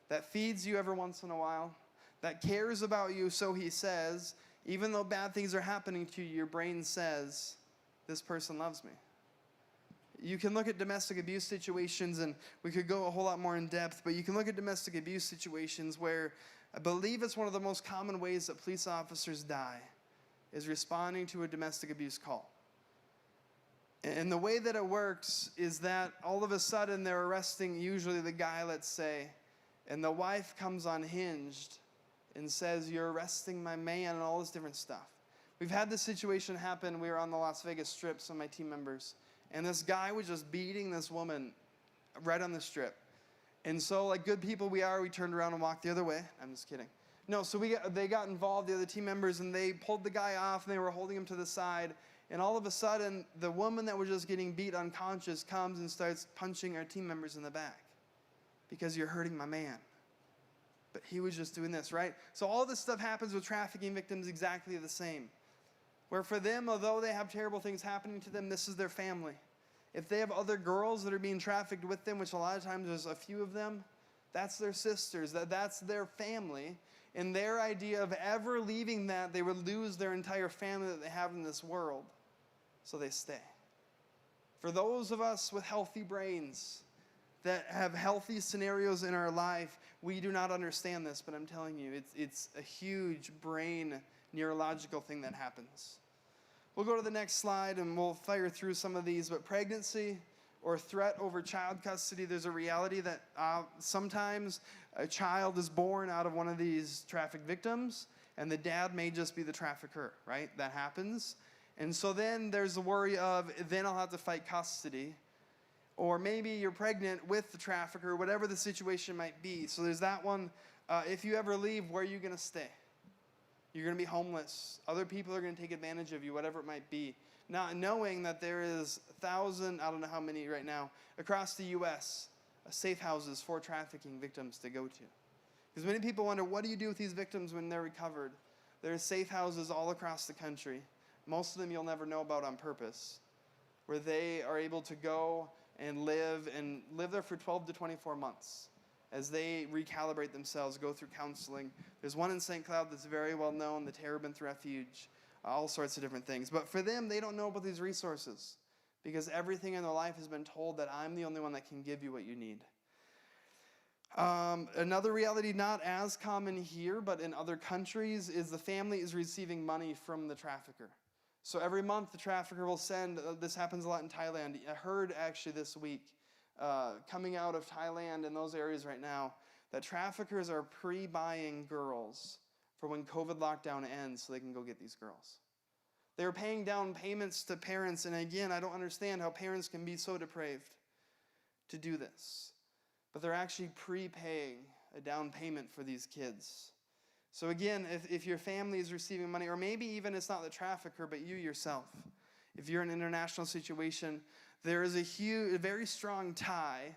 that feeds you every once in a while, that cares about you, so he says, even though bad things are happening to you, your brain says, this person loves me. You can look at domestic abuse situations, and we could go a whole lot more in depth, but you can look at domestic abuse situations where I believe it's one of the most common ways that police officers die is responding to a domestic abuse call. And the way that it works is that all of a sudden they're arresting usually the guy, let's say, and the wife comes unhinged and says, "You're arresting my man," and all this different stuff. We've had this situation happen. We were on the Las Vegas Strip, some of my team members, and this guy was just beating this woman right on the strip. And so, like good people we are, we turned around and walked the other way. I'm just kidding. No, so they got involved, the other team members, and they pulled the guy off, and they were holding him to the side. And all of a sudden, the woman that was just getting beat unconscious comes and starts punching our team members in the back because you're hurting my man. But he was just doing this, right? So all this stuff happens with trafficking victims exactly the same. Where for them, although they have terrible things happening to them, this is their family. If they have other girls that are being trafficked with them, which a lot of times there's a few of them, that's their sisters, that's their family. And their idea of ever leaving that, they would lose their entire family that they have in this world. So they stay. For those of us with healthy brains that have healthy scenarios in our life, we do not understand this, but I'm telling you, it's a huge brain neurological thing that happens. We'll go to the next slide and we'll fire through some of these, but pregnancy or threat over child custody, there's a reality that sometimes a child is born out of one of these trafficked victims, and the dad may just be the trafficker, right? That happens. And so then there's the worry of, then I'll have to fight custody. Or maybe you're pregnant with the trafficker, whatever the situation might be. So there's that one. If you ever leave, where are you going to stay? You're going to be homeless. Other people are going to take advantage of you, whatever it might be. Not knowing that there is 1,000, I don't know how many right now, across the U.S., safe houses for trafficking victims to go to. Because many people wonder, what do you do with these victims when they're recovered? There are safe houses all across the country. Most of them you'll never know about on purpose, where they are able to go and live there for 12 to 24 months as they recalibrate themselves, go through counseling. There's one in St. Cloud that's very well known, the Terebinth Refuge, all sorts of different things. But for them, they don't know about these resources because everything in their life has been told that I'm the only one that can give you what you need. Another reality not as common here, but in other countries, is the family is receiving money from the trafficker. So every month the trafficker will send, this happens a lot in Thailand. I heard actually this week, coming out of Thailand and those areas right now, that traffickers are pre-buying girls for when COVID lockdown ends so they can go get these girls. They're paying down payments to parents, and again, I don't understand how parents can be so depraved to do this. But they're actually prepaying a down payment for these kids. So again, if your family is receiving money, or maybe even it's not the trafficker, but you yourself, if you're in an international situation, there is a very strong tie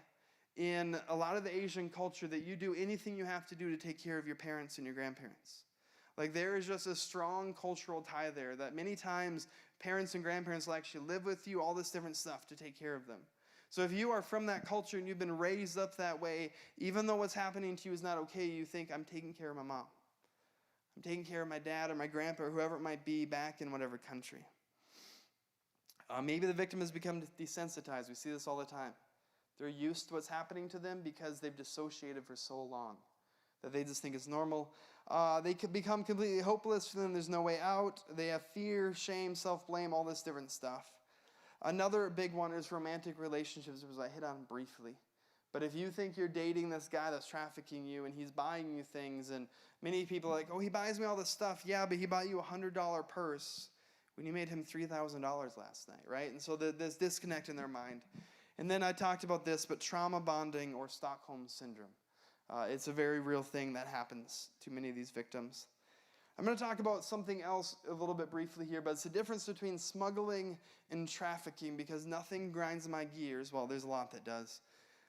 in a lot of the Asian culture that you do anything you have to do to take care of your parents and your grandparents. Like there is just a strong cultural tie there that many times parents and grandparents will actually live with you, all this different stuff to take care of them. So if you are from that culture and you've been raised up that way, even though what's happening to you is not okay, you think, I'm taking care of my mom. I'm taking care of my dad or my grandpa or whoever it might be back in whatever country. Maybe the victim has become desensitized. We see this all the time. They're used to what's happening to them because they've dissociated for so long that they just think it's normal. They could become completely hopeless for them. There's no way out. They have fear, shame, self-blame, all this different stuff. Another big one is romantic relationships, which I hit on briefly. But if you think you're dating this guy that's trafficking you and he's buying you things, and many people are like, oh, he buys me all this stuff. Yeah, but he bought you a $100 purse when you made him $3,000 last night, right? And so there's disconnect in their mind. And then I talked about this, but trauma bonding or Stockholm syndrome. It's a very real thing that happens to many of these victims. I'm going to talk about something else a little bit briefly here, but it's the difference between smuggling and trafficking, because nothing grinds my gears. Well, there's a lot that does.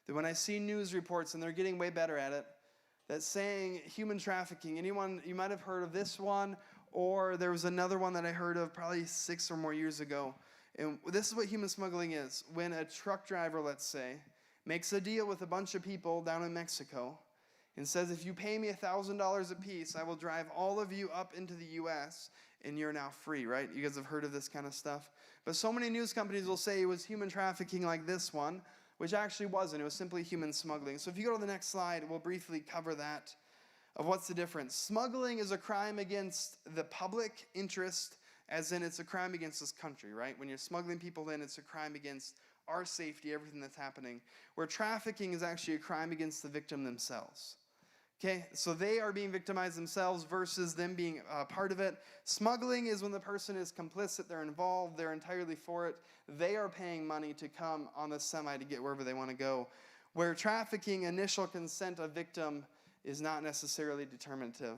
That when I see news reports, and they're getting way better at it, that's saying human trafficking. Anyone, you might have heard of this one, or there was another one that I heard of probably 6 or more years ago. And this is what human smuggling is. When a truck driver, let's say, makes a deal with a bunch of people down in Mexico and says, if you pay me $1,000 a piece, I will drive all of you up into the U.S., and you're now free, right? You guys have heard of this kind of stuff. But so many news companies will say it was human trafficking like this one, which actually wasn't. It was simply human smuggling. So if you go to the next slide, we'll briefly cover that, of what's the difference. Smuggling is a crime against the public interest as in it's a crime against this country, right? When you're smuggling people in, it's a crime against our safety, everything that's happening, where trafficking is actually a crime against the victim themselves. Okay, so they are being victimized themselves versus them being part of it. Smuggling is when the person is complicit, they're involved, they're entirely for it. They are paying money to come on the semi to get wherever they want to go. Where trafficking, initial consent of victim is not necessarily determinative.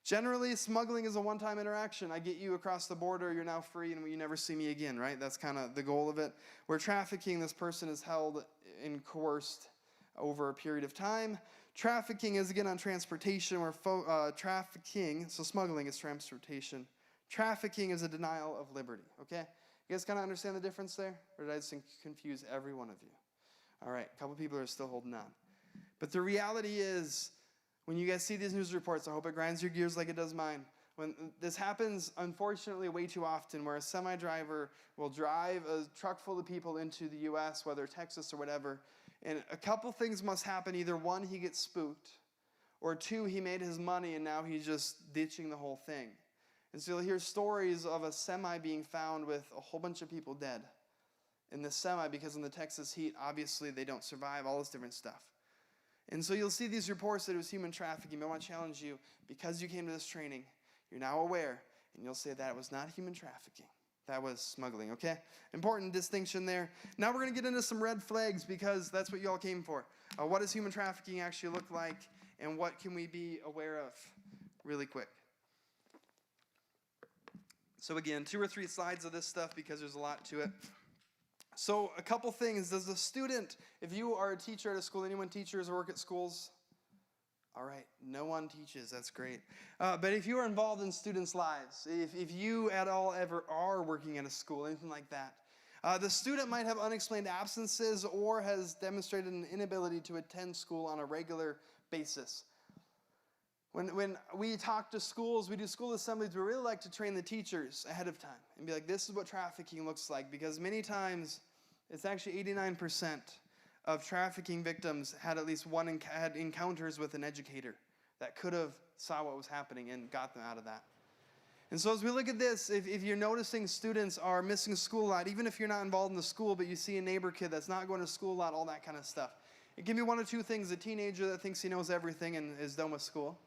Generally, smuggling is a one-time interaction. I get you across the border, you're now free, and you never see me again, right? That's kind of the goal of it. Where trafficking, this person is held and coerced over a period of time. Trafficking is, again, on transportation, where trafficking, so smuggling is transportation. Trafficking is a denial of liberty, okay? You guys kind of understand the difference there? Or did I just confuse every one of you? All right, a couple people are still holding on. But the reality is, when you guys see these news reports, I hope it grinds your gears like it does mine. When this happens, unfortunately, way too often, where a semi-driver will drive a truck full of people into the U.S., whether Texas or whatever, and a couple things must happen. Either one, he gets spooked, or two, he made his money and now he's just ditching the whole thing. And so you'll hear stories of a semi being found with a whole bunch of people dead in the semi because in the Texas heat, obviously they don't survive, all this different stuff. And so you'll see these reports that it was human trafficking. But I want to challenge you, because you came to this training, you're now aware, and you'll say that it was not human trafficking. That was smuggling, okay? Important distinction there. Now we're going to get into some red flags because that's what you all came for. What does human trafficking actually look like, and what can we be aware of really quick? So again, 2 or 3 slides of this stuff because there's a lot to it. So a couple things. Does a student, if you are a teacher at a school, anyone teachers work at schools? All right, no one teaches, that's great. But if you are involved in students' lives, if you at all ever are working at a school, anything like that, the student might have unexplained absences or has demonstrated an inability to attend school on a regular basis. When we talk to schools, we do school assemblies, we really like to train the teachers ahead of time and be like, this is what trafficking looks like, because many times it's actually 89% of trafficking victims had at least had encounters with an educator that could have saw what was happening and got them out of that. And so as we look at this, if you're noticing students are missing school a lot, even if you're not involved in the school, but you see a neighbor kid that's not going to school a lot, all that kind of stuff, it can be one of 2 things: a teenager that thinks he knows everything and is done with school,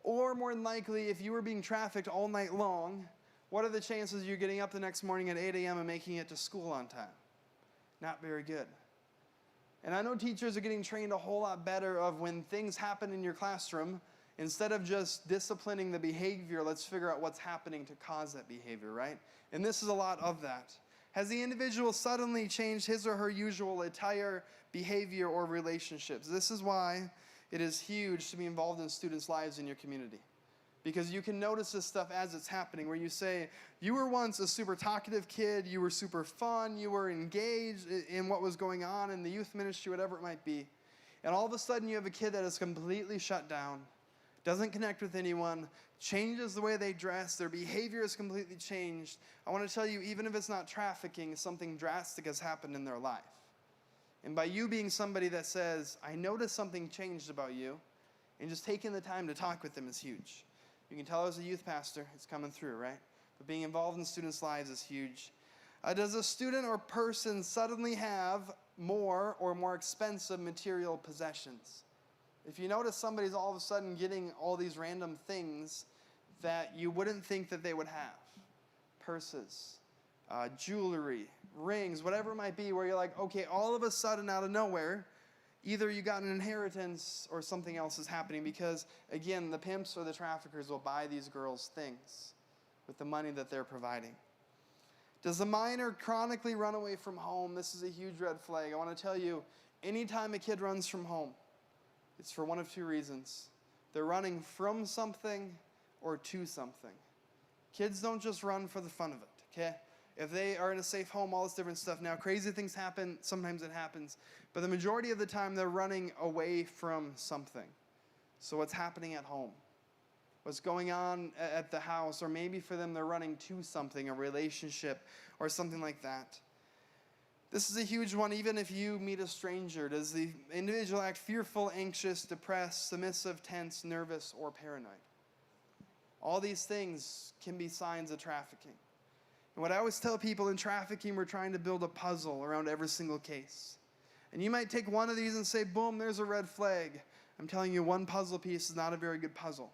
or more than likely, if you were being trafficked all night long, what are the chances you're getting up the next morning at 8 a.m. and making it to school on time? Not very good. And I know teachers are getting trained a whole lot better of when things happen in your classroom, instead of just disciplining the behavior, let's figure out what's happening to cause that behavior, right? And this is a lot of that. Has the individual suddenly changed his or her usual attire, behavior, or relationships? This is why it is huge to be involved in students' lives in your community. Because you can notice this stuff as it's happening, where you say, you were once a super talkative kid, you were super fun, you were engaged in what was going on in the youth ministry, whatever it might be. And all of a sudden you have a kid that is completely shut down, doesn't connect with anyone, changes the way they dress, their behavior is completely changed. I want to tell you, even if it's not trafficking, something drastic has happened in their life. And by you being somebody that says, I noticed something changed about you, and just taking the time to talk with them is huge. You can tell as a youth pastor, it's coming through, right? But being involved in students' lives is huge. Does a student or person suddenly have more or more expensive material possessions? If you notice somebody's all of a sudden getting all these random things that you wouldn't think that they would have, purses, jewelry, rings, whatever it might be, where you're like, okay, all of a sudden out of nowhere, either you got an inheritance or something else is happening, because, again, the pimps or the traffickers will buy these girls things with the money that they're providing. Does the minor chronically run away from home? This is a huge red flag. I want to tell you, anytime a kid runs from home, it's for one of 2 reasons. They're running from something or to something. Kids don't just run for the fun of it, okay? If they are in a safe home, all this different stuff. Now, crazy things happen. Sometimes it happens. But the majority of the time, they're running away from something. So what's happening at home? What's going on at the house? Or maybe for them, they're running to something, a relationship, or something like that. This is a huge one. Even if you meet a stranger, does the individual act fearful, anxious, depressed, submissive, tense, nervous, or paranoid? All these things can be signs of trafficking. And what I always tell people, in trafficking, we're trying to build a puzzle around every single case. And you might take one of these and say, boom, there's a red flag. I'm telling you, one puzzle piece is not a very good puzzle.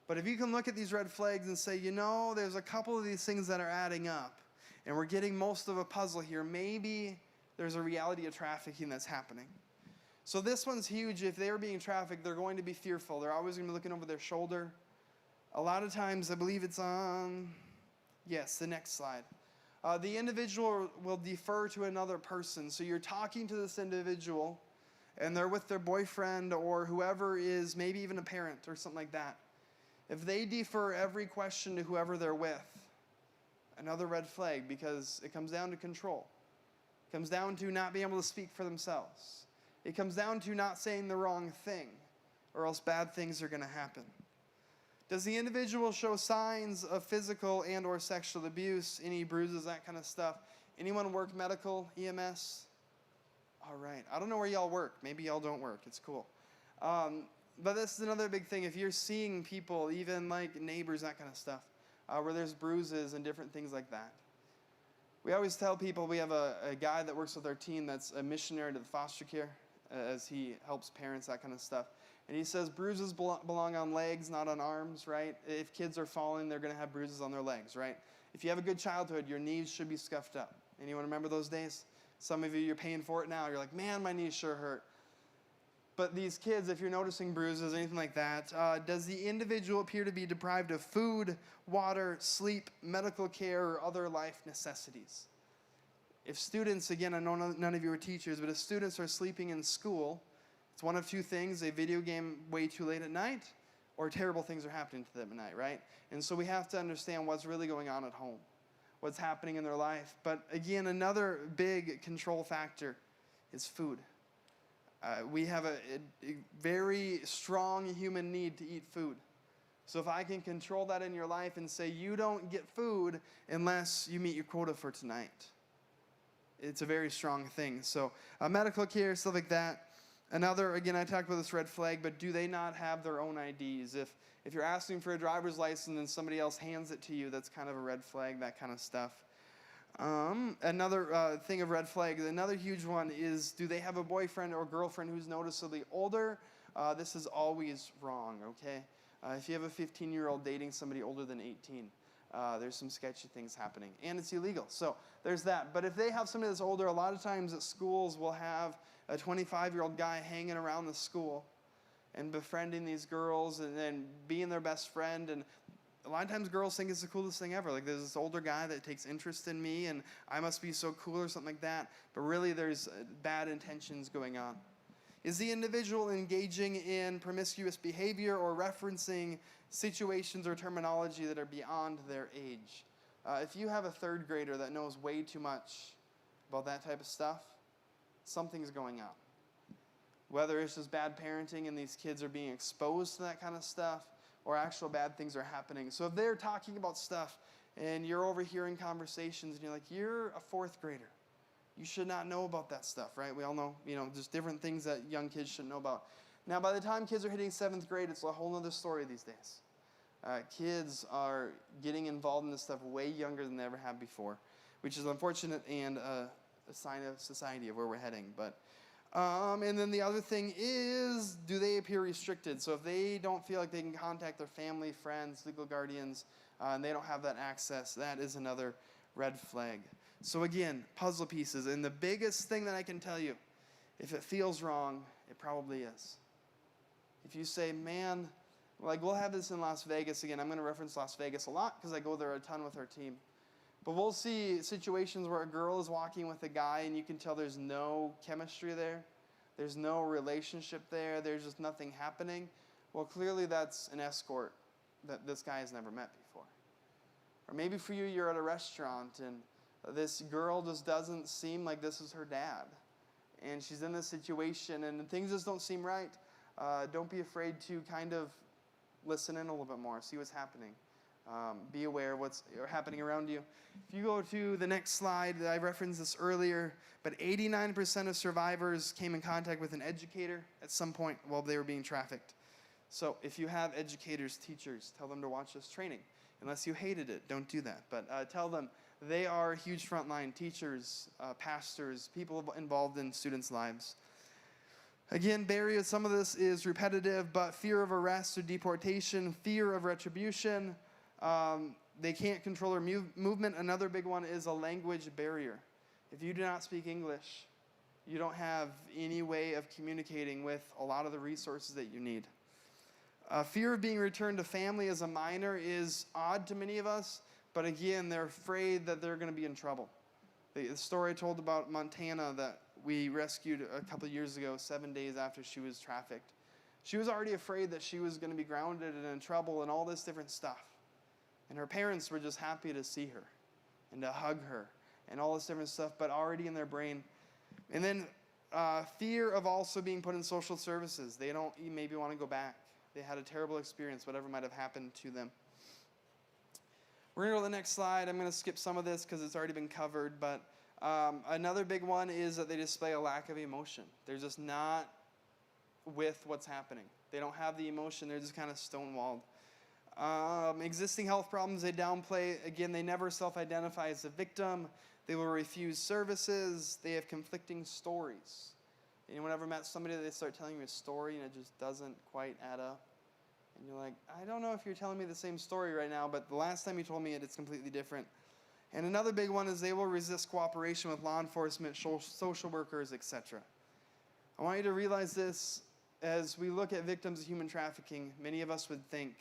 But if you can look at these red flags and say, there's a couple of these things that are adding up, and we're getting most of a puzzle here, maybe there's a reality of trafficking that's happening. So this one's huge. If they were being trafficked, they're going to be fearful. They're always going to be looking over their shoulder. A lot of times, I believe it's on, yes, the next slide. The individual will defer to another person. So you're talking to this individual, and they're with their boyfriend or whoever is, maybe even a parent or something like that. If they defer every question to whoever they're with, another red flag, because it comes down to control. It comes down to not being able to speak for themselves. It comes down to not saying the wrong thing, or else bad things are going to happen. Does the individual show signs of physical and or sexual abuse, any bruises, that kind of stuff? Anyone work medical, EMS? All right. I don't know where y'all work. Maybe y'all don't work. It's cool. But this is another big thing. If you're seeing people, even like neighbors, that kind of stuff, where there's bruises and different things like that. We always tell people, we have a guy that works with our team that's a missionary to the foster care, as he helps parents, that kind of stuff. And he says bruises belong on legs, not on arms, right? If kids are falling, they're going to have bruises on their legs, right? If you have a good childhood, your knees should be scuffed up. Anyone remember those days? Some of you, you're paying for it now. You're like, man, my knees sure hurt. But these kids, if you're noticing bruises, anything like that, does the individual appear to be deprived of food, water, sleep, medical care, or other life necessities? If students, again, I know none of you are teachers, but if students are sleeping in school, it's one of two things: a video game way too late at night, or terrible things are happening to them at night, right? And so we have to understand what's really going on at home, what's happening in their life. But again, another big control factor is food. We have a very strong human need to eat food. So if I can control that in your life and say, you don't get food unless you meet your quota for tonight, it's a very strong thing. So medical care, stuff like that. Another, again, I talked about this red flag, but do they not have their own IDs? If you're asking for a driver's license and somebody else hands it to you, that's kind of a red flag, that kind of stuff. Another thing of red flags, another huge one is, do they have a boyfriend or girlfriend who's noticeably older? This is always wrong, okay? If you have a 15-year-old dating somebody older than 18, there's some sketchy things happening, and it's illegal. So there's that. But if they have somebody that's older, a lot of times at schools we'll have a 25-year-old guy hanging around the school and befriending these girls and then being their best friend. And a lot of times girls think it's the coolest thing ever. Like, there's this older guy that takes interest in me and I must be so cool or something like that. But really there's bad intentions going on. Is the individual engaging in promiscuous behavior or referencing situations or terminology that are beyond their age? If you have a third grader that knows way too much about that type of stuff, something's going on. Whether it's just bad parenting and these kids are being exposed to that kind of stuff, or actual bad things are happening. So if they're talking about stuff and you're overhearing conversations and you're like, you're a fourth grader, you should not know about that stuff, right? We all know, just different things that young kids should know about. Now, by the time kids are hitting 7th grade, it's a whole other story these days. Kids are getting involved in this stuff way younger than they ever have before, which is unfortunate and a sign of society of where we're heading. But and then the other thing is, do they appear restricted? So if they don't feel like they can contact their family, friends, legal guardians, and they don't have that access, that is another red flag. So again, puzzle pieces. And the biggest thing that I can tell you, if it feels wrong, it probably is. If you say, man, like we'll have this in Las Vegas. Again, I'm going to reference Las Vegas a lot because I go there a ton with our team. But we'll see situations where a girl is walking with a guy and you can tell there's no chemistry there. There's no relationship there. There's just nothing happening. Well, clearly that's an escort that this guy has never met before. Or maybe for you, you're at a restaurant and this girl just doesn't seem like this is her dad. And she's in this situation and things just don't seem right. Don't be afraid to kind of listen in a little bit more, see what's happening. Be aware of what's happening around you. If you go to the next slide, I referenced this earlier, but 89% of survivors came in contact with an educator at some point while they were being trafficked. So if you have educators, teachers, tell them to watch this training. Unless you hated it, don't do that. But tell them they are huge frontline teachers, pastors, people involved in students' lives. Again, barriers, some of this is repetitive, but fear of arrest or deportation, fear of retribution. They can't control their movement. Another big one is a language barrier. If you do not speak English, you don't have any way of communicating with a lot of the resources that you need. Fear of being returned to family as a minor is odd to many of us, but again, they're afraid that they're going to be in trouble. The story I told about Montana that we rescued a couple of years ago, 7 days after she was trafficked. She was already afraid that she was going to be grounded and in trouble and all this different stuff. And her parents were just happy to see her and to hug her and all this different stuff, but already in their brain. And then fear of also being put in social services. They don't maybe want to go back. They had a terrible experience, whatever might have happened to them. We're going to go to the next slide. I'm going to skip some of this because it's already been covered, but another big one is that they display a lack of emotion. They're just not with what's happening. They don't have the emotion. They're just kind of stonewalled. Existing health problems they downplay. Again, they never self-identify as a victim. They will refuse services. They have conflicting stories. Anyone ever met somebody that they start telling you a story and it just doesn't quite add up? And you're like, I don't know if you're telling me the same story right now, but the last time you told me it, it's completely different. And another big one is they will resist cooperation with law enforcement, social workers, etc. I want you to realize this as we look at victims of human trafficking. Many of us would think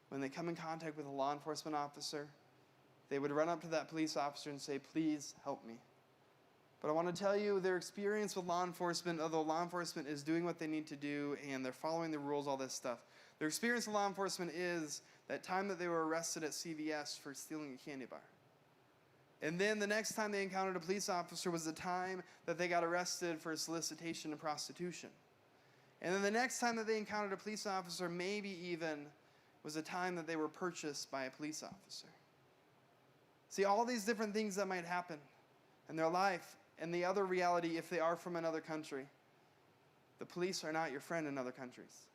when they come in contact with a law enforcement officer, they would run up to that police officer and say, please help me. But I want to tell you their experience with law enforcement, although law enforcement is doing what they need to do and they're following the rules, all this stuff, their experience with law enforcement is that time that they were arrested at CVS for stealing a candy bar. And then the next time they encountered a police officer was the time that they got arrested for solicitation and prostitution. And then the next time that they encountered a police officer, maybe even, was the time that they were purchased by a police officer. See, all these different things that might happen in their life. And the other reality, if they are from another country, the police are not your friend in other countries.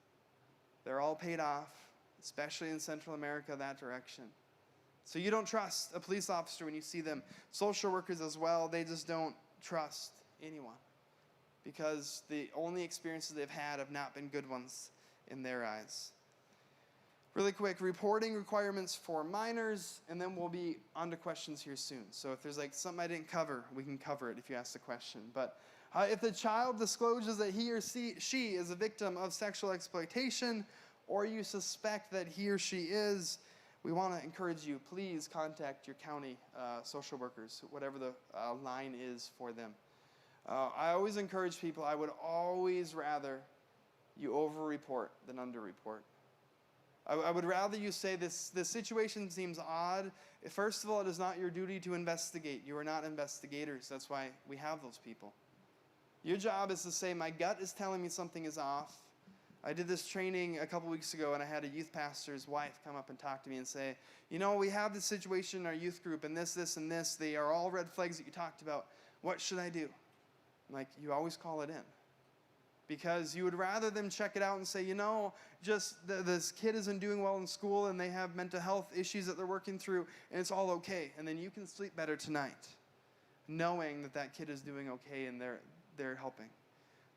They're all paid off, especially in Central America, that direction. So you don't trust a police officer when you see them. Social workers as well, they just don't trust anyone because the only experiences they've had have not been good ones in their eyes. Really quick, reporting requirements for minors, and then we'll be on to questions here soon. So if there's like something I didn't cover, we can cover it if you ask the question. But if the child discloses that he or she is a victim of sexual exploitation, or you suspect that he or she is, we want to encourage you, please contact your county social workers, whatever the line is for them. I always encourage people, I would always rather you over-report than under-report. I would rather you say this situation seems odd. First of all, it is not your duty to investigate. You are not investigators. That's why we have those people. Your job is to say, my gut is telling me something is off. I did this training a couple weeks ago, and I had a youth pastor's wife come up and talk to me and say, you know, we have this situation in our youth group, and this, and this. They are all red flags that you talked about. What should I do? I'm like, you always call it in. Because you would rather them check it out and say, you know, just this kid isn't doing well in school and they have mental health issues that they're working through and it's all okay. And then you can sleep better tonight knowing that that kid is doing okay and they're helping.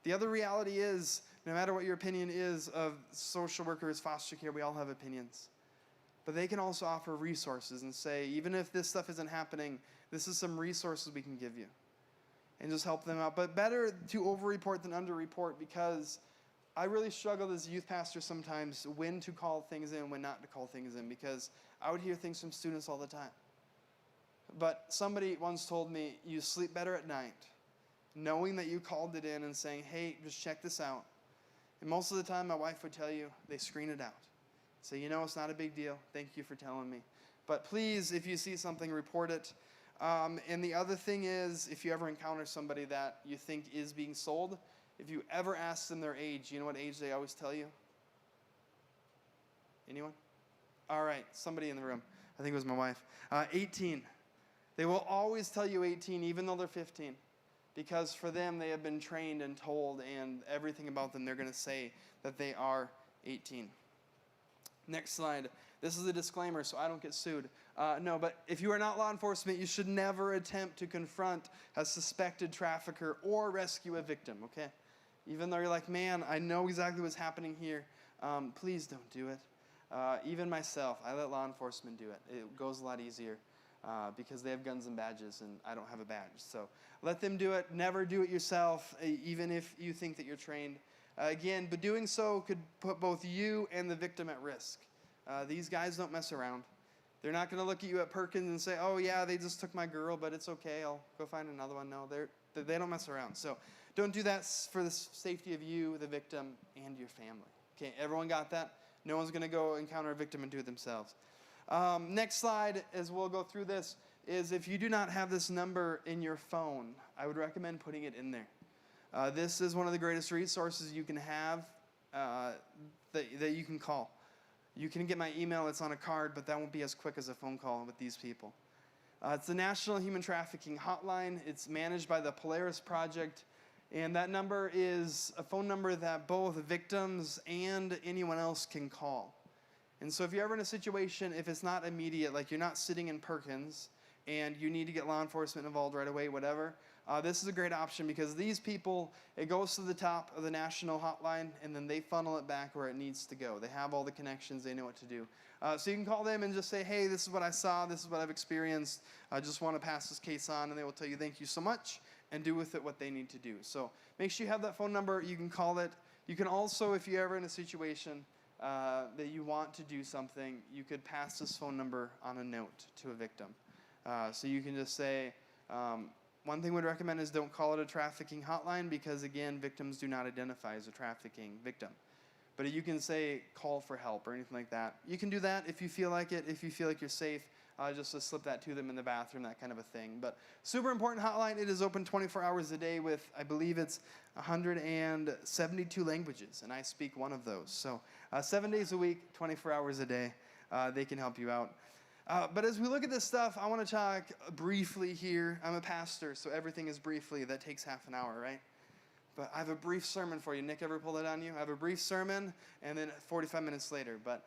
The other reality is, no matter what your opinion is of social workers, foster care, we all have opinions. But they can also offer resources and say, even if this stuff isn't happening, this is some resources we can give you. And just help them out. But better to over-report than under-report because I really struggle as a youth pastor sometimes when to call things in, when not to call things in, because I would hear things from students all the time. But somebody once told me, you sleep better at night, knowing that you called it in and saying, hey, just check this out. And most of the time, my wife would tell you, they screen it out. Say, you know, it's not a big deal. Thank you for telling me. But please, if you see something, report it. And the other thing is, if you ever encounter somebody that you think is being sold, if you ever ask them their age, you know what age they always tell you? Anyone? All right, somebody in the room. I think it was my wife. 18. They will always tell you 18, even though they're 15. Because for them, they have been trained and told, and everything about them, they're going to say that they are 18. Next slide. This is a disclaimer so I don't get sued. No, but if you are not law enforcement, you should never attempt to confront a suspected trafficker or rescue a victim, okay? Even though you're like, man, I know exactly what's happening here, please don't do it. Even myself, I let law enforcement do it. It goes a lot easier because they have guns and badges and I don't have a badge. So let them do it. Never do it yourself, even if you think that you're trained. Again, but doing so could put both you and the victim at risk. These guys don't mess around. They're not going to look at you at Perkins and say, oh, yeah, they just took my girl, but it's okay. I'll go find another one. No, they don't mess around. So don't do that for the safety of you, the victim, and your family. Okay, everyone got that? No one's going to go encounter a victim and do it themselves. Next slide, as we'll go through this, is if you do not have this number in your phone, I would recommend putting it in there. This is one of the greatest resources you can have that you can call. You can get my email, it's on a card, but that won't be as quick as a phone call with these people. It's the National Human Trafficking Hotline. It's managed by the Polaris Project, and that number is a phone number that both victims and anyone else can call. And so if you're ever in a situation, if it's not immediate, like you're not sitting in Perkins, and you need to get law enforcement involved right away, whatever, this is a great option because these people, it goes to the top of the national hotline, and then they funnel it back where it needs to go. They have all the connections. They know what to do. So you can call them and just say, hey, this is what I saw. This is what I've experienced. I just want to pass this case on, and they will tell you thank you so much and do with it what they need to do. So make sure you have that phone number. You can call it. You can also, if you're ever in a situation that you want to do something, you could pass this phone number on a note to a victim. So you can just say, one thing we'd recommend is don't call it a trafficking hotline because, again, victims do not identify as a trafficking victim. But you can say call for help or anything like that. You can do that if you feel like it, if you feel like you're safe, just to slip that to them in the bathroom, that kind of a thing. But super important hotline. It is open 24 hours a day with, I believe it's 172 languages, and I speak one of those. So 7 days a week, 24 hours a day, they can help you out. But as we look at this stuff, I want to talk briefly here. I'm a pastor, so everything is briefly. That takes half an hour, right? But I have a brief sermon for you. Nick, ever pull that on you? I have a brief sermon, and then 45 minutes later. But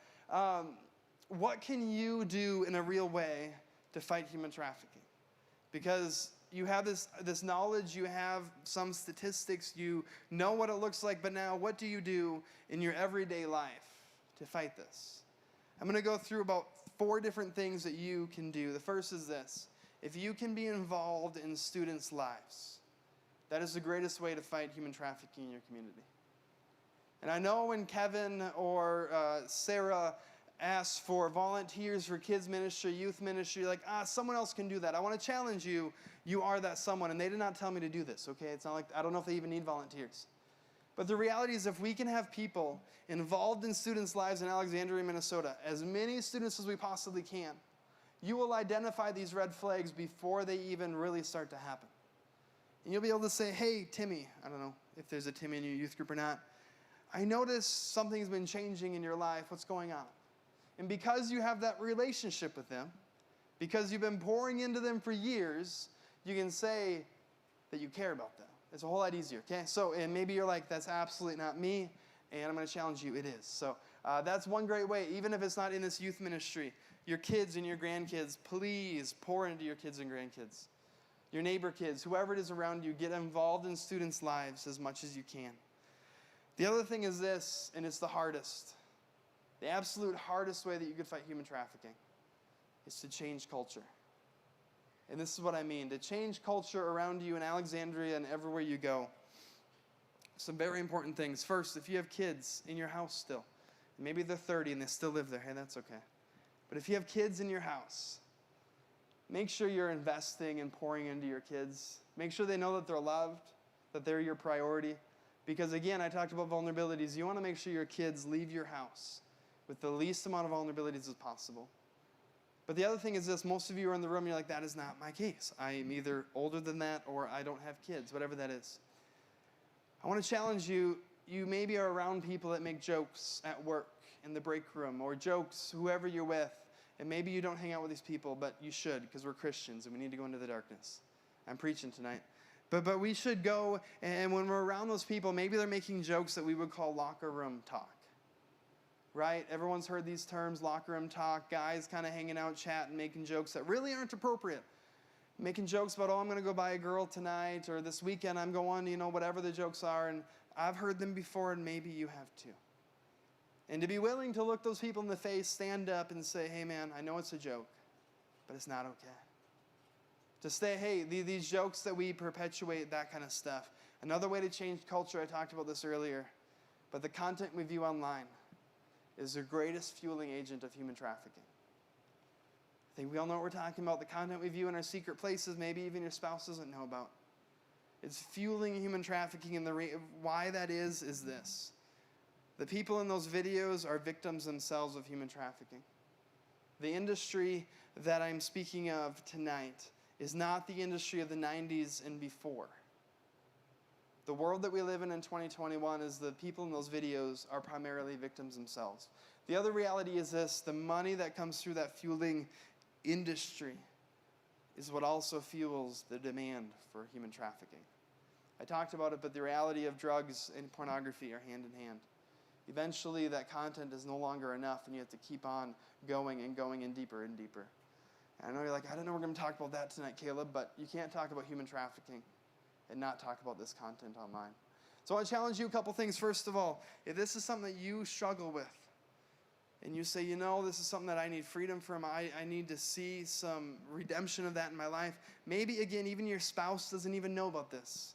what can you do in a real way to fight human trafficking? Because you have this knowledge, you have some statistics, you know what it looks like, but now what do you do in your everyday life to fight this? I'm going to go through about 4 different things that you can do. The first is this. If you can be involved in students' lives, that is the greatest way to fight human trafficking in your community. And I know when Kevin or Sarah asked for volunteers for kids ministry, youth ministry, like, someone else can do that. I want to challenge you. You are that someone. And they did not tell me to do this, okay? It's not like, I don't know if they even need volunteers. But the reality is if we can have people involved in students' lives in Alexandria, Minnesota, as many students as we possibly can, you will identify these red flags before they even really start to happen. And you'll be able to say, hey, Timmy, I don't know if there's a Timmy in your youth group or not, I noticed something's been changing in your life. What's going on? And because you have that relationship with them, because you've been pouring into them for years, you can say that you care about them. It's a whole lot easier, okay? So, and maybe you're like, that's absolutely not me, and I'm going to challenge you, it is. So that's one great way, even if it's not in this youth ministry. Your kids and your grandkids, please pour into your kids and grandkids. Your neighbor kids, whoever it is around you, get involved in students' lives as much as you can. The other thing is this, and it's the hardest. The absolute hardest way that you could fight human trafficking is to change culture. And this is what I mean. To change culture around you in Alexandria and everywhere you go. Some very important things. First, if you have kids in your house still, maybe they're 30 and they still live there, hey, that's okay. But if you have kids in your house, make sure you're investing and pouring into your kids. Make sure they know that they're loved, that they're your priority. Because again, I talked about vulnerabilities. You want to make sure your kids leave your house with the least amount of vulnerabilities as possible. But the other thing is this, most of you are in the room, you're like, that is not my case. I am either older than that or I don't have kids, whatever that is. I want to challenge you, you maybe are around people that make jokes at work, in the break room, or jokes, whoever you're with, and maybe you don't hang out with these people, but you should, because we're Christians and we need to go into the darkness. I'm preaching tonight. But we should go, and when we're around those people, maybe they're making jokes that we would call locker room talk. right? Everyone's heard these terms, locker room talk, guys kind of hanging out, chatting, making jokes that really aren't appropriate. Making jokes about, oh, I'm going to go buy a girl tonight, or this weekend I'm going, whatever the jokes are. And I've heard them before, and maybe you have too. And to be willing to look those people in the face, stand up and say, hey, man, I know it's a joke, but it's not okay. To say, hey, these jokes that we perpetuate, that kind of stuff. Another way to change culture, I talked about this earlier, but the content we view online is the greatest fueling agent of human trafficking. I think we all know what we're talking about. The content we view in our secret places, maybe even your spouse doesn't know about. It's fueling human trafficking, and why that is this. The people in those videos are victims themselves of human trafficking. The industry that I'm speaking of tonight is not the industry of the 90s and before. The world that we live in 2021 is the people in those videos are primarily victims themselves. The other reality is this: the money that comes through that fueling industry is what also fuels the demand for human trafficking. I talked about it, but the reality of drugs and pornography are hand in hand. Eventually, that content is no longer enough, and you have to keep on going and deeper and deeper. And I know you're like, I don't know we're going to talk about that tonight, Caleb, but you can't talk about human trafficking and not talk about this content online. So I want to challenge you a couple things. First of all, if this is something that you struggle with, and you say, this is something that I need freedom from, I need to see some redemption of that in my life. Maybe, again, even your spouse doesn't even know about this.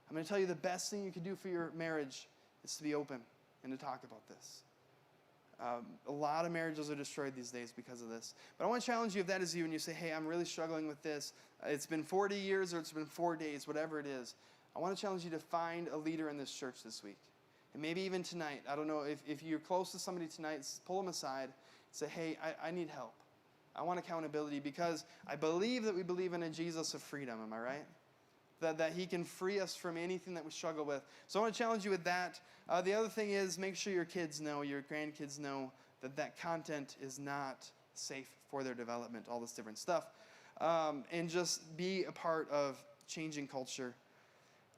I'm going to tell you the best thing you can do for your marriage is to be open and to talk about this. A lot of marriages are destroyed these days because of this. But I want to challenge you, if that is you, and you say, hey, I'm really struggling with this. It's been 40 years or it's been 4 days, whatever it is. I want to challenge you to find a leader in this church this week. And maybe even tonight, I don't know, if you're close to somebody tonight, pull them aside and say, hey, I need help. I want accountability, because I believe that we believe in a Jesus of freedom, am I right? That he can free us from anything that we struggle with. So I want to challenge you with that. The other thing is, make sure your kids know, your grandkids know that content is not safe for their development, all this different stuff. And just be a part of changing culture.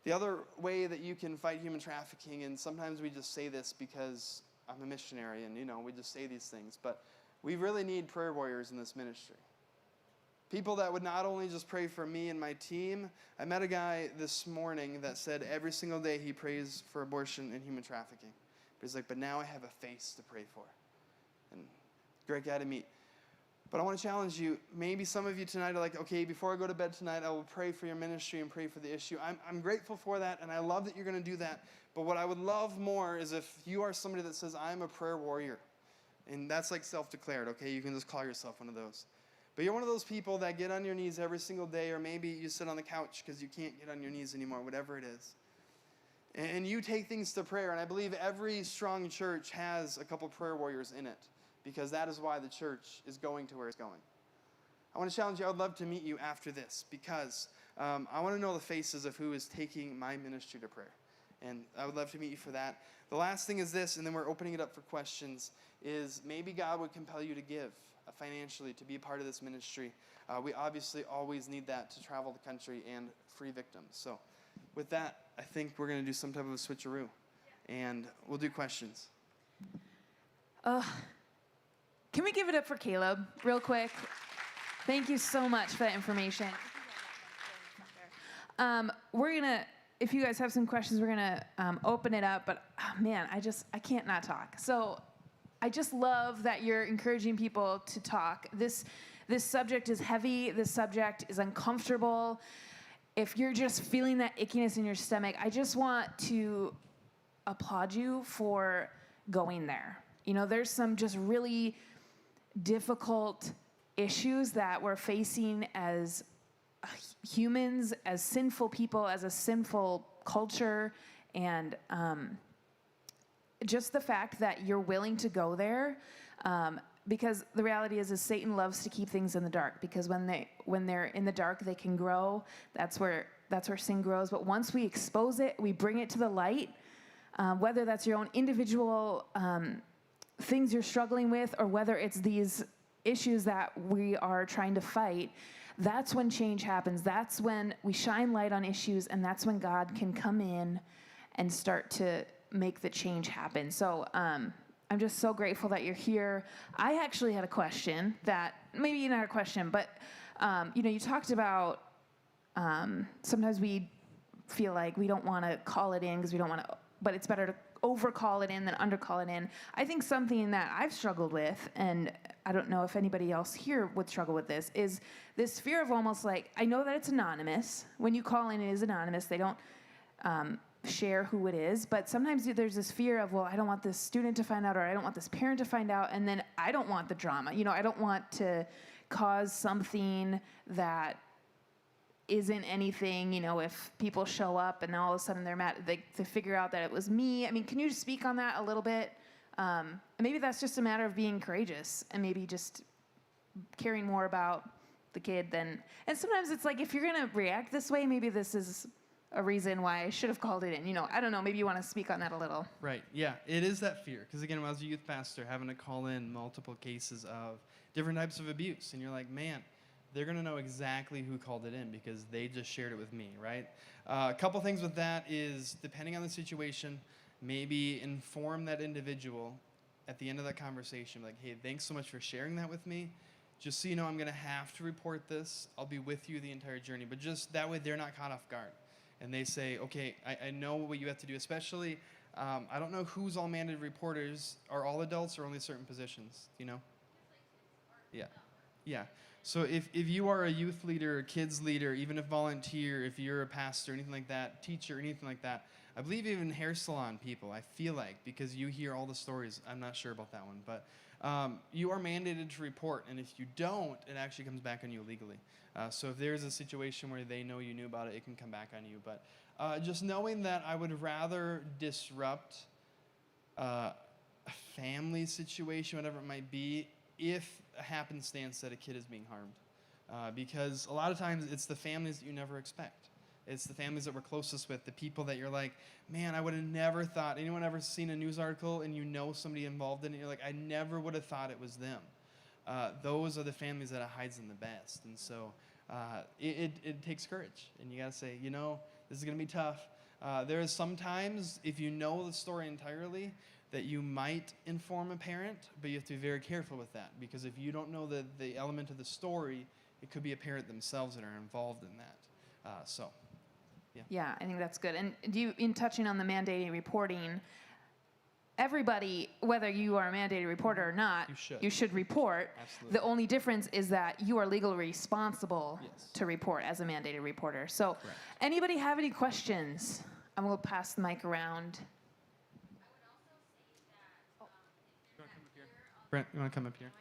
The other way that you can fight human trafficking, and sometimes we just say this because I'm a missionary and, we just say these things, but we really need prayer warriors in this ministry. People that would not only just pray for me and my team. I met a guy this morning that said every single day he prays for abortion and human trafficking. But he's like, but now I have a face to pray for. And great guy to meet. But I want to challenge you. Maybe some of you tonight are like, okay, before I go to bed tonight, I will pray for your ministry and pray for the issue. I'm grateful for that, and I love that you're going to do that. But what I would love more is if you are somebody that says, I'm a prayer warrior. And that's like self-declared, okay? You can just call yourself one of those. But you're one of those people that get on your knees every single day, or maybe you sit on the couch because you can't get on your knees anymore, whatever it is. And you take things to prayer. And I believe every strong church has a couple prayer warriors in it, because that is why the church is going to where it's going. I want to challenge you. I would love to meet you after this, because I want to know the faces of who is taking my ministry to prayer. And I would love to meet you for that. The last thing is this, and then we're opening it up for questions, is maybe God would compel you to give financially to be a part of this ministry. We obviously always need that to travel the country and free victims. So with that, I think we're going to do some type of a switcheroo, and we'll do questions. Can we give it up for Caleb real quick? Thank you so much for that information. We're going to, if you guys have some questions, we're going to open it up. But, man, I can't not talk. So I just love that you're encouraging people to talk. This subject is heavy. This subject is uncomfortable. If you're just feeling that ickiness in your stomach, I just want to applaud you for going there. There's some just really difficult issues that we're facing as humans, as sinful people, as a sinful culture, and just the fact that you're willing to go there, because the reality is Satan loves to keep things in the dark, because when they're in the dark, they can grow. That's where sin grows. But once we expose it, we bring it to the light, whether that's your own individual things you're struggling with, or whether it's these issues that we are trying to fight, that's when change happens. That's when we shine light on issues, and that's when God can come in and start to make the change happen. So I'm I'm just so grateful that you're here. I actually had a question that, maybe not a question, but you talked about sometimes we feel like we don't want to call it in because we don't want to, but it's better to over-call it in than under-call it in. I think something that I've struggled with, and I don't know if anybody else here would struggle with this, is this fear of almost like, I know that it's anonymous. When you call in, it is anonymous. They don't share who it is, but sometimes there's this fear of, well, I don't want this student to find out, or I don't want this parent to find out, and then I don't want the drama. I don't want to cause something that isn't anything, if people show up and all of a sudden they're mad, they figure out that it was me. I mean, can you just speak on that a little bit? Maybe that's just a matter of being courageous and maybe just caring more about the kid than, and sometimes it's like, if you're going to react this way, maybe this is a reason why I should have called it in. I don't know, maybe you want to speak on that a little. Right, yeah, it is that fear. Because again, when I was a youth pastor, having to call in multiple cases of different types of abuse, and you're like, man, they're going to know exactly who called it in because they just shared it with me, right? A couple things with that is, depending on the situation, maybe inform that individual at the end of that conversation, like, hey, thanks so much for sharing that with me. Just so you know, I'm going to have to report this. I'll be with you the entire journey. But just that way, they're not caught off guard. And they say, okay, I know what you have to do, especially, I don't know who's all mandated reporters. Are all adults or only certain positions, Yeah. Yeah. So if you are a youth leader, a kids leader, even a volunteer, if you're a pastor, anything like that, teacher, anything like that, I believe even hair salon people, I feel like, because you hear all the stories, I'm not sure about that one, but you are mandated to report, and if you don't, it actually comes back on you legally. So if there's a situation where they know you knew about it, it can come back on you. But just knowing that I would rather disrupt a family situation, whatever it might be, if a happenstance that a kid is being harmed. Because a lot of times it's the families that you never expect. It's the families that we're closest with, the people that you're like, man, I would have never thought. Anyone ever seen a news article and you know somebody involved in it, and you're like, I never would have thought it was them. Those are the families that it hides in the best. And so it takes courage. And you got to say, this is going to be tough. There is sometimes, if you know the story entirely, that you might inform a parent, but you have to be very careful with that. Because if you don't know the element of the story, it could be a parent themselves that are involved in that. Yeah, I think that's good. And in touching on the mandated reporting, everybody, whether you are a mandated reporter or not, you should report. Absolutely. The only difference is that you are legally responsible to report as a mandated reporter. So, correct. Anybody have any questions? I'm going to pass the mic around. Brent, you want to come up here?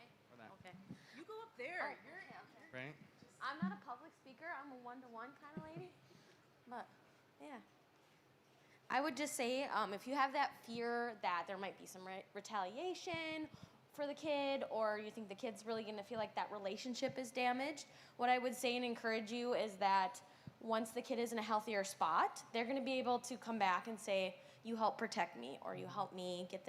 Okay. You go up there. Right? I'm not a public speaker. I'm a one-to-one kind of lady. But, yeah. I would just say, if you have that fear that there might be some retaliation for the kid, or you think the kid's really going to feel like that relationship is damaged, what I would say and encourage you is that once the kid is in a healthier spot, they're going to be able to come back and say, you help protect me, or you help me get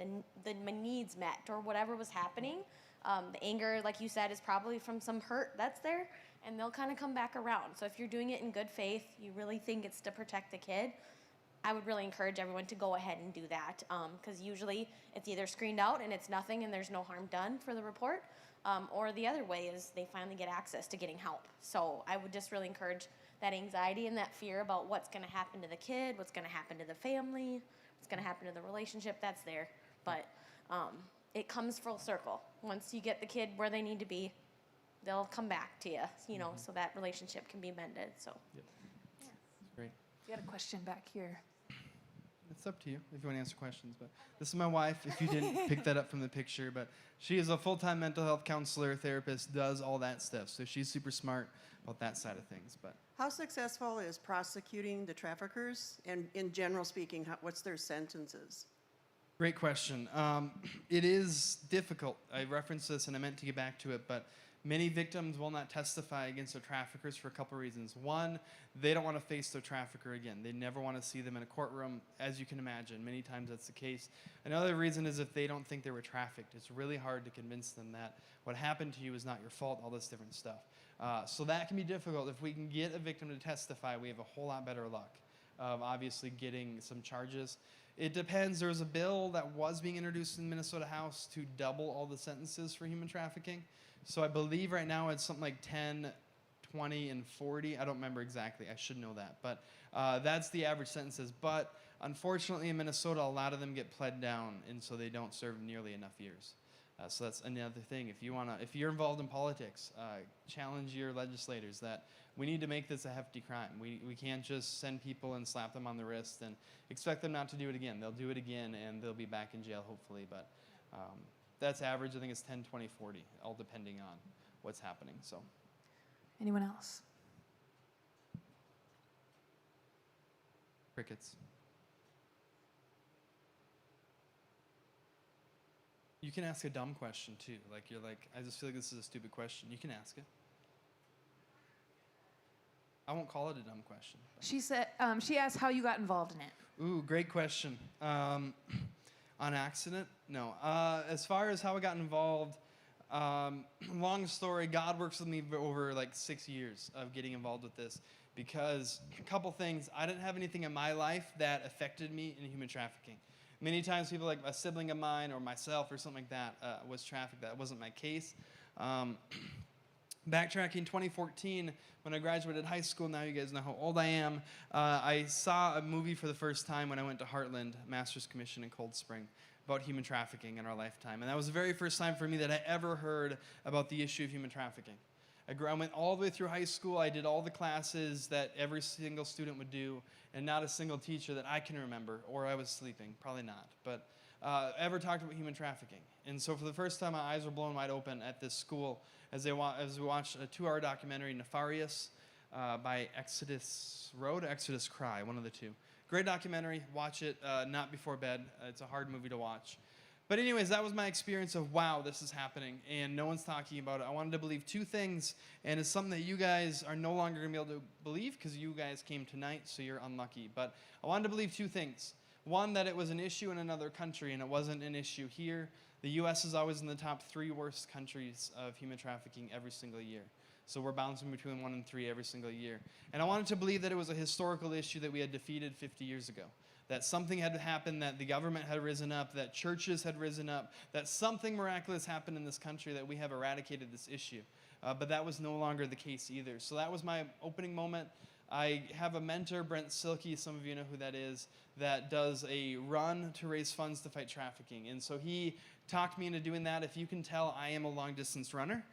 my needs met, or whatever was happening. The anger, like you said, is probably from some hurt that's there, and they'll kind of come back around. So if you're doing it in good faith, you really think it's to protect the kid, I would really encourage everyone to go ahead and do that, because usually it's either screened out and it's nothing and there's no harm done for the report, or the other way is they finally get access to getting help. So I would just really encourage that anxiety and that fear about what's going to happen to the kid, what's going to happen to the family, what's going to happen to the relationship that's there. But it comes full circle. Once you get the kid where they need to be, they'll come back to you, so that relationship can be mended. So, Yep. Great. You got a question back here. It's up to you if you want to answer questions. But this is my wife, if you didn't pick that up from the picture. But she is a full-time mental health counselor, therapist, does all that stuff. So she's super smart about that side of things. But how successful is prosecuting the traffickers? And in general speaking, what's their sentences? great question. It is difficult. I referenced this and I meant to get back to it, but many victims will not testify against their traffickers for a couple reasons. One, they don't want to face their trafficker again. They never want to see them in a courtroom, as you can imagine. Many times that's the case. Another reason is if they don't think they were trafficked. It's really hard to convince them that what happened to you is not your fault, all this different stuff. So that can be difficult. If we can get a victim to testify, we have a whole lot better luck. of obviously getting some charges. It depends. There was a bill that was being introduced in the Minnesota House to double all the sentences for human trafficking. So I believe right now it's something like 10, 20, and 40. I don't remember exactly. I should know that. But that's the average sentences. But unfortunately in Minnesota, a lot of them get pled down, and so they don't serve nearly enough years. So that's another thing. If you're involved in politics, challenge your legislators that we need to make this a hefty crime. We can't just send people and slap them on the wrist and expect them not to do it again. They'll do it again, and they'll be back in jail, hopefully. But that's average. I think it's 10, 20, 40, all depending on what's happening. So, Anyone else? crickets. You can ask a dumb question, too. Like, you're like, I just feel like this is a stupid question. You can ask it. I won't call it a dumb question. She said she asked how you got involved in it. Ooh, great question. On accident? No. As far as how I got involved, long story, God works with me over like 6 years of getting involved with this, because a couple things. I didn't have anything in my life that affected me in human trafficking. Many times people like a sibling of mine or myself or something like that was trafficked. That wasn't my case. Backtracking 2014, when I graduated high school, now you guys know how old I am, I saw a movie for the first time when I went to Heartland Master's Commission in Cold Spring about human trafficking in our lifetime. And that was the very first time for me that I ever heard about the issue of human trafficking. I went all the way through high school. I did all the classes that every single student would do, and not a single teacher that I can remember, or I was sleeping, probably not, but ever talked about human trafficking. And so for the first time, my eyes were blown wide open at this school as we watched a 2-hour documentary, Nefarious, by Exodus Road, Exodus Cry, one of the two. Great documentary. Watch it, not before bed. It's a hard movie to watch. But anyways, that was my experience of, wow, this is happening, and no one's talking about it. I wanted to believe 2 things, and it's something that you guys are no longer going to be able to believe because you guys came tonight, so you're unlucky. But I wanted to believe 2 things. One, that it was an issue in another country, and it wasn't an issue here. The U.S. is always in the top 3 worst countries of human trafficking every single year. So we're bouncing between 1 and 3 every single year. And I wanted to believe that it was a historical issue that we had defeated 50 years ago. That something had happened, that the government had risen up, that churches had risen up, that something miraculous happened in this country, that we have eradicated this issue. But that was no longer the case either. So that was my opening moment. I have a mentor, Brent Silkey, some of you know who that is, that does a run to raise funds to fight trafficking. And so he talked me into doing that. If you can tell, I am a long-distance runner.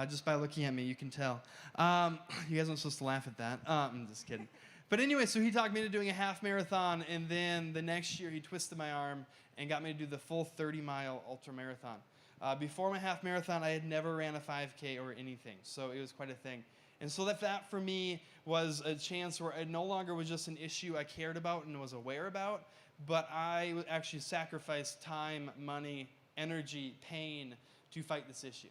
Just by looking at me, you can tell. You guys aren't supposed to laugh at that. I'm just kidding. But anyway, so he talked me into doing a half marathon, and then the next year he twisted my arm and got me to do the full 30-mile ultra marathon. Before my half marathon, I had never ran a 5K or anything, so it was quite a thing. And so that for me was a chance where it no longer was just an issue I cared about and was aware about, but I actually sacrificed time, money, energy, pain to fight this issue.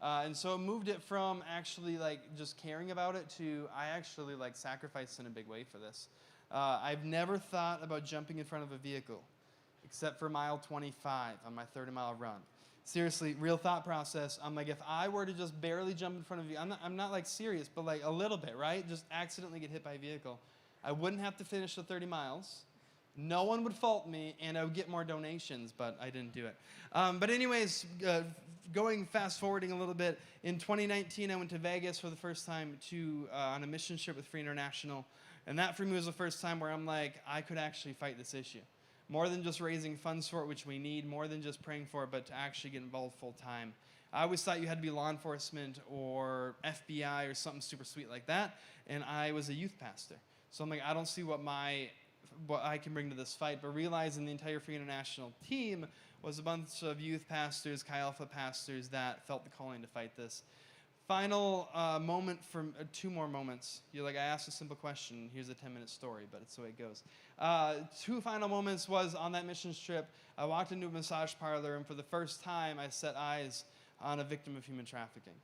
And so it moved it from actually like just caring about it to I actually like sacrificed in a big way for this. I've never thought about jumping in front of a vehicle except for mile 25 on my 30-mile run. Seriously, real thought process. I'm like, if I were to just barely jump in front of you, I'm not like serious, but like a little bit, right? Just accidentally get hit by a vehicle. I wouldn't have to finish the 30 miles. No one would fault me, and I would get more donations, but I didn't do it. But anyways, going fast forwarding a little bit, in 2019, I went to Vegas for the first time on a mission trip with Free International, and that for me was the first time where I'm like, I could actually fight this issue. More than just raising funds for it, which we need, more than just praying for it, but to actually get involved full time. I always thought you had to be law enforcement or FBI or something super sweet like that, and I was a youth pastor. So I'm like, I don't see what I can bring to this fight, but realizing the entire Free International team was a bunch of youth pastors, Chi Alpha pastors that felt the calling to fight this. Final moment from 2 more moments. You're like, I asked a simple question. Here's a 10-minute story, but it's the way it goes. 2 final moments was on that missions trip. I walked into a massage parlor, and for the first time, I set eyes on a victim of human trafficking.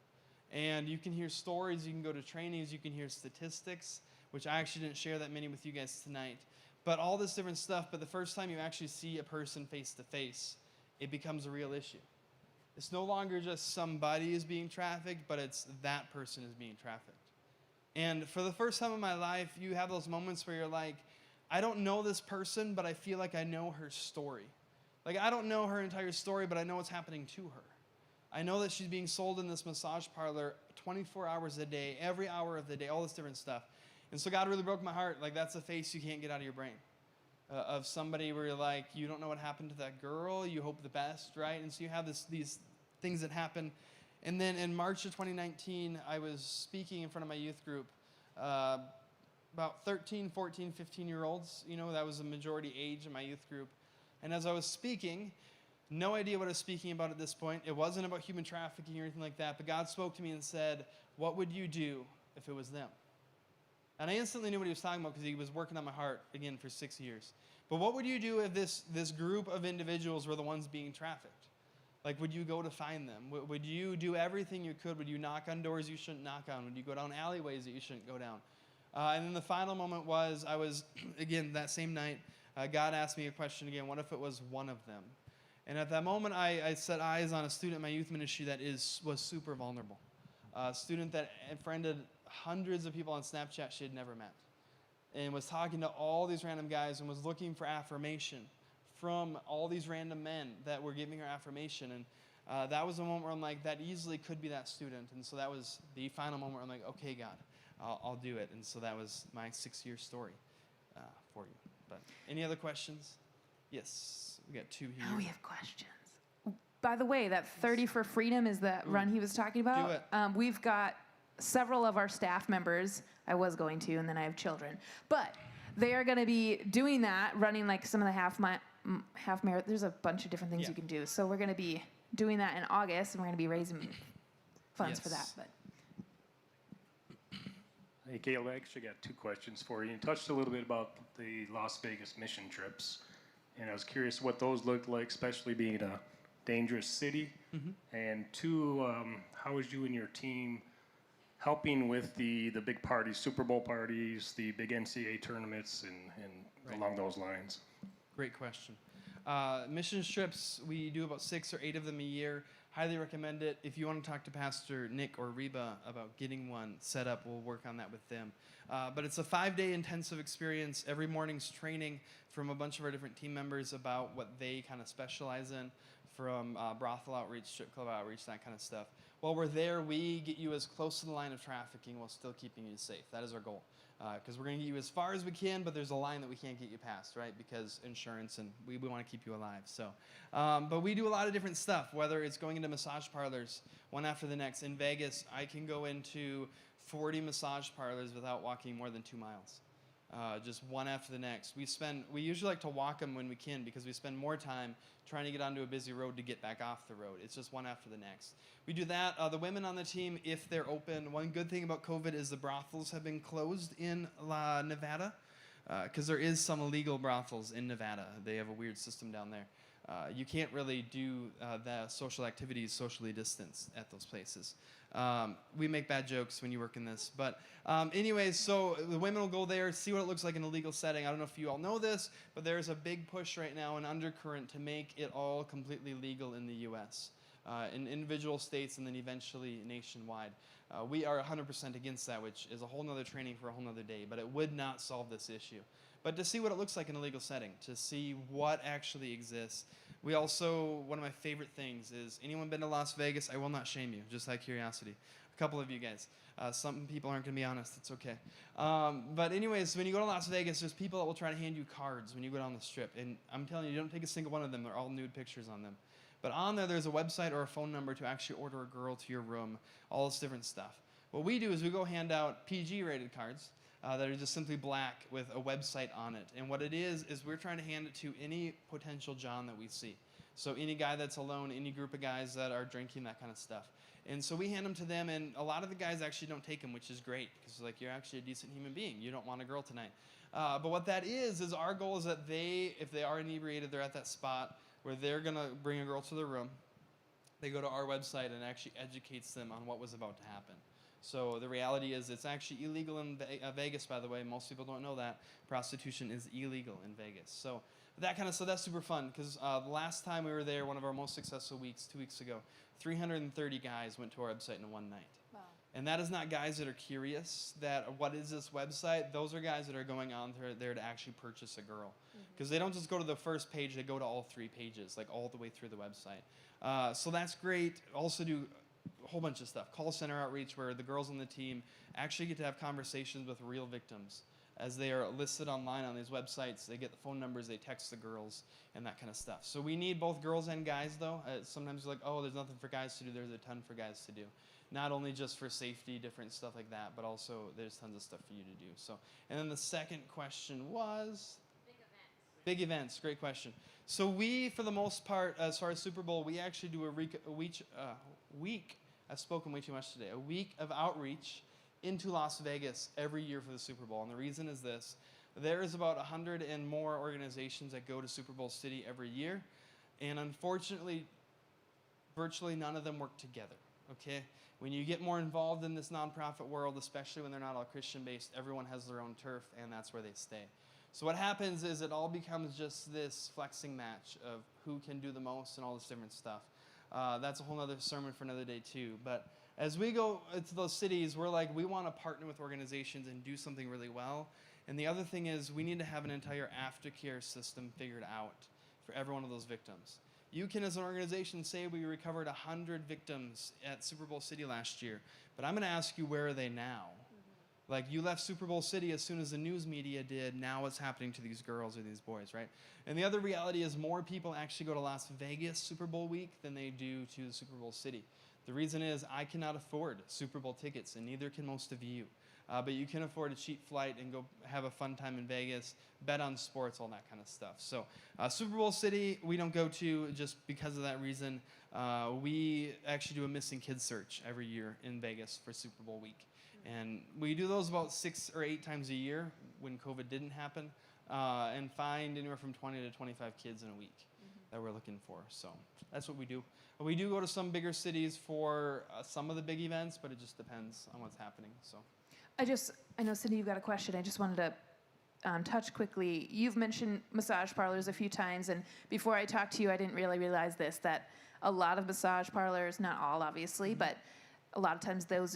And you can hear stories, you can go to trainings, you can hear statistics, which I actually didn't share that many with you guys tonight. But all this different stuff, but the first time you actually see a person face to face, it becomes a real issue. It's no longer just somebody is being trafficked, but it's that person is being trafficked. And for the first time in my life, you have those moments where you're like, I don't know this person, but I feel like I know her story. Like, I don't know her entire story, but I know what's happening to her. I know that she's being sold in this massage parlor 24 hours a day, every hour of the day, all this different stuff. And so God really broke my heart. Like, that's a face you can't get out of your brain. Of somebody where you're like, you don't know what happened to that girl, you hope the best, right? And so you have these things that happen. And then in March of 2019, I was speaking in front of my youth group, about 13, 14, 15-year-olds. You know, that was the majority age in my youth group. And as I was speaking, no idea what I was speaking about at this point. It wasn't about human trafficking or anything like that, but God spoke to me and said, what would you do if it was them? And I instantly knew what he was talking about because he was working on my heart, again, for 6 years. But what would you do if this group of individuals were the ones being trafficked? Like, would you go to find them? Would you do everything you could? Would you knock on doors you shouldn't knock on? Would you go down alleyways that you shouldn't go down? And then the final moment was, I was, again, that same night, God asked me a question again, what if it was one of them? And at that moment, I set eyes on a student in my youth ministry that was super vulnerable. A student that friended hundreds of people on Snapchat she had never met. And was talking to all these random guys and was looking for affirmation from all these random men that were giving her affirmation. And that was a moment where I'm like, that easily could be that student. And so that was the final moment where I'm like, okay, God, I'll do it. And so that was my 6-year story for you. But any other questions? Yes, we got 2 here. Oh, we have questions. By the way, that 30 for Freedom is that run he was talking about. Do it. We've got several of our staff members. I was going to, and then I have children. But they are going to be doing that, running like some of the half marathon. There's a bunch of different things you can do. So we're going to be doing that in August, and we're going to be raising funds for that. But hey, Caleb, I actually got 2 questions for you. You touched a little bit about the Las Vegas mission trips, and I was curious what those looked like, especially being a dangerous city. Mm-hmm. And 2, how was you and your team helping with the big parties, Super Bowl parties, the big NCAA tournaments, and along those lines? Great question. Mission trips, we do about 6 or 8 of them a year. Highly recommend it. If you want to talk to Pastor Nick or Reba about getting one set up, we'll work on that with them. But it's a 5-day intensive experience. Every morning's training from a bunch of our different team members about what they kind of specialize in, from brothel outreach, strip club outreach, that kind of stuff. While we're there, we get you as close to the line of trafficking while still keeping you safe. That is our goal. Because we're going to get you as far as we can, but there's a line that we can't get you past, right? Because insurance, and we want to keep you alive. So, but we do a lot of different stuff, whether it's going into massage parlors, one after the next. In Vegas, I can go into 40 massage parlors without walking more than 2 miles. Just one after the next. We usually like to walk them when we can because we spend more time trying to get onto a busy road to get back off the road. It's just one after the next. We do that. The women on the team, if they're open, one good thing about COVID is the brothels have been closed in Nevada because there is some illegal brothels in Nevada. They have a weird system down there. You can't really do the social activities socially distanced at those places. We make bad jokes when you work in this. But anyways, so the women will go there, see what it looks like in a legal setting. I don't know if you all know this, but there's a big push right now, an undercurrent, to make it all completely legal in the U.S., in individual states and then eventually nationwide. We are 100% against that, which is a whole nother training for a whole nother day, but it would not solve this issue. But to see what it looks like in a legal setting, to see what actually exists. We also, one of my favorite things is, anyone been to Las Vegas? I will not shame you, just out of curiosity. A couple of you guys. Some people aren't going to be honest. It's okay. But anyways, when you go to Las Vegas, there's people that will try to hand you cards when you go down the strip. And I'm telling you, don't take a single one of them. They're all nude pictures on them. But on there's a website or a phone number to actually order a girl to your room, all this different stuff. What we do is we go hand out PG-rated cards that are just simply black with a website on it. And what it is we're trying to hand it to any potential John that we see. So any guy that's alone, any group of guys that are drinking, that kind of stuff. And so we hand them to them, and a lot of the guys actually don't take them, which is great, because like, you're actually a decent human being. You don't want a girl tonight. But what that is our goal is that if they are inebriated, they're at that spot where they're going to bring a girl to their room. They go to our website and actually educates them on what was about to happen. So the reality is it's actually illegal in Vegas, by the way. Most people don't know that. Prostitution is illegal in Vegas. So that kind of stuff, that's super fun, because the last time we were there, one of our most successful weeks, 2 weeks ago, 330 guys went to our website in one night. wow. And that is not guys that are curious that what is this website. Those are guys that are going on there to actually purchase a girl. Because they don't just go to the first page, they go to all 3 pages, like all the way through the website. So that's great. Also do a whole bunch of stuff. Call center outreach where the girls on the team actually get to have conversations with real victims. As they are listed online on these websites, they get the phone numbers, they text the girls, and that kind of stuff. So we need both girls and guys, though. Sometimes you're like, oh, there's nothing for guys to do. There's a ton for guys to do. Not only just for safety, different stuff like that, but also there's tons of stuff for you to do. So, and then the second question was? Big events. Big events, great question. So we, for the most part, as far as Super Bowl, we actually do a week, I've spoken way too much today, a week of outreach into Las Vegas every year for the Super Bowl. And the reason is this: there is about 100 and more organizations that go to Super Bowl City every year. And unfortunately, virtually none of them work together, okay? When you get more involved in this nonprofit world, especially when they're not all Christian-based, everyone has their own turf, and that's where they stay. So what happens is it all becomes just this flexing match of who can do the most and all this different stuff. That's a whole other sermon for another day too. But as we go to those cities, we're like, we want to partner with organizations and do something really well. And the other thing is we need to have an entire aftercare system figured out for every one of those victims. You can, as an organization, say we recovered 100 victims at Super Bowl City last year, but I'm going to ask you, where are they now? Like, you left Super Bowl City as soon as the news media did. Now what's happening to these girls or these boys, right? And the other reality is more people actually go to Las Vegas Super Bowl week than they do to the Super Bowl City. The reason is I cannot afford Super Bowl tickets, and neither can most of you. But you can afford a cheap flight and go have a fun time in Vegas, bet on sports, all that kind of stuff. So Super Bowl City, we don't go to just because of that reason. We actually do a missing kids search every year in Vegas for Super Bowl week. And we do those about 6 or 8 times a year when COVID didn't happen, and find anywhere from 20 to 25 kids in a week that we're looking for. So that's what we do. We do go to some bigger cities for some of the big events, but it just depends on what's happening. So. I know, Cindy, you've got a question. I just wanted to touch quickly. You've mentioned massage parlors a few times, and before I talked to you, I didn't really realize this, that a lot of massage parlors, not all obviously, but a lot of times those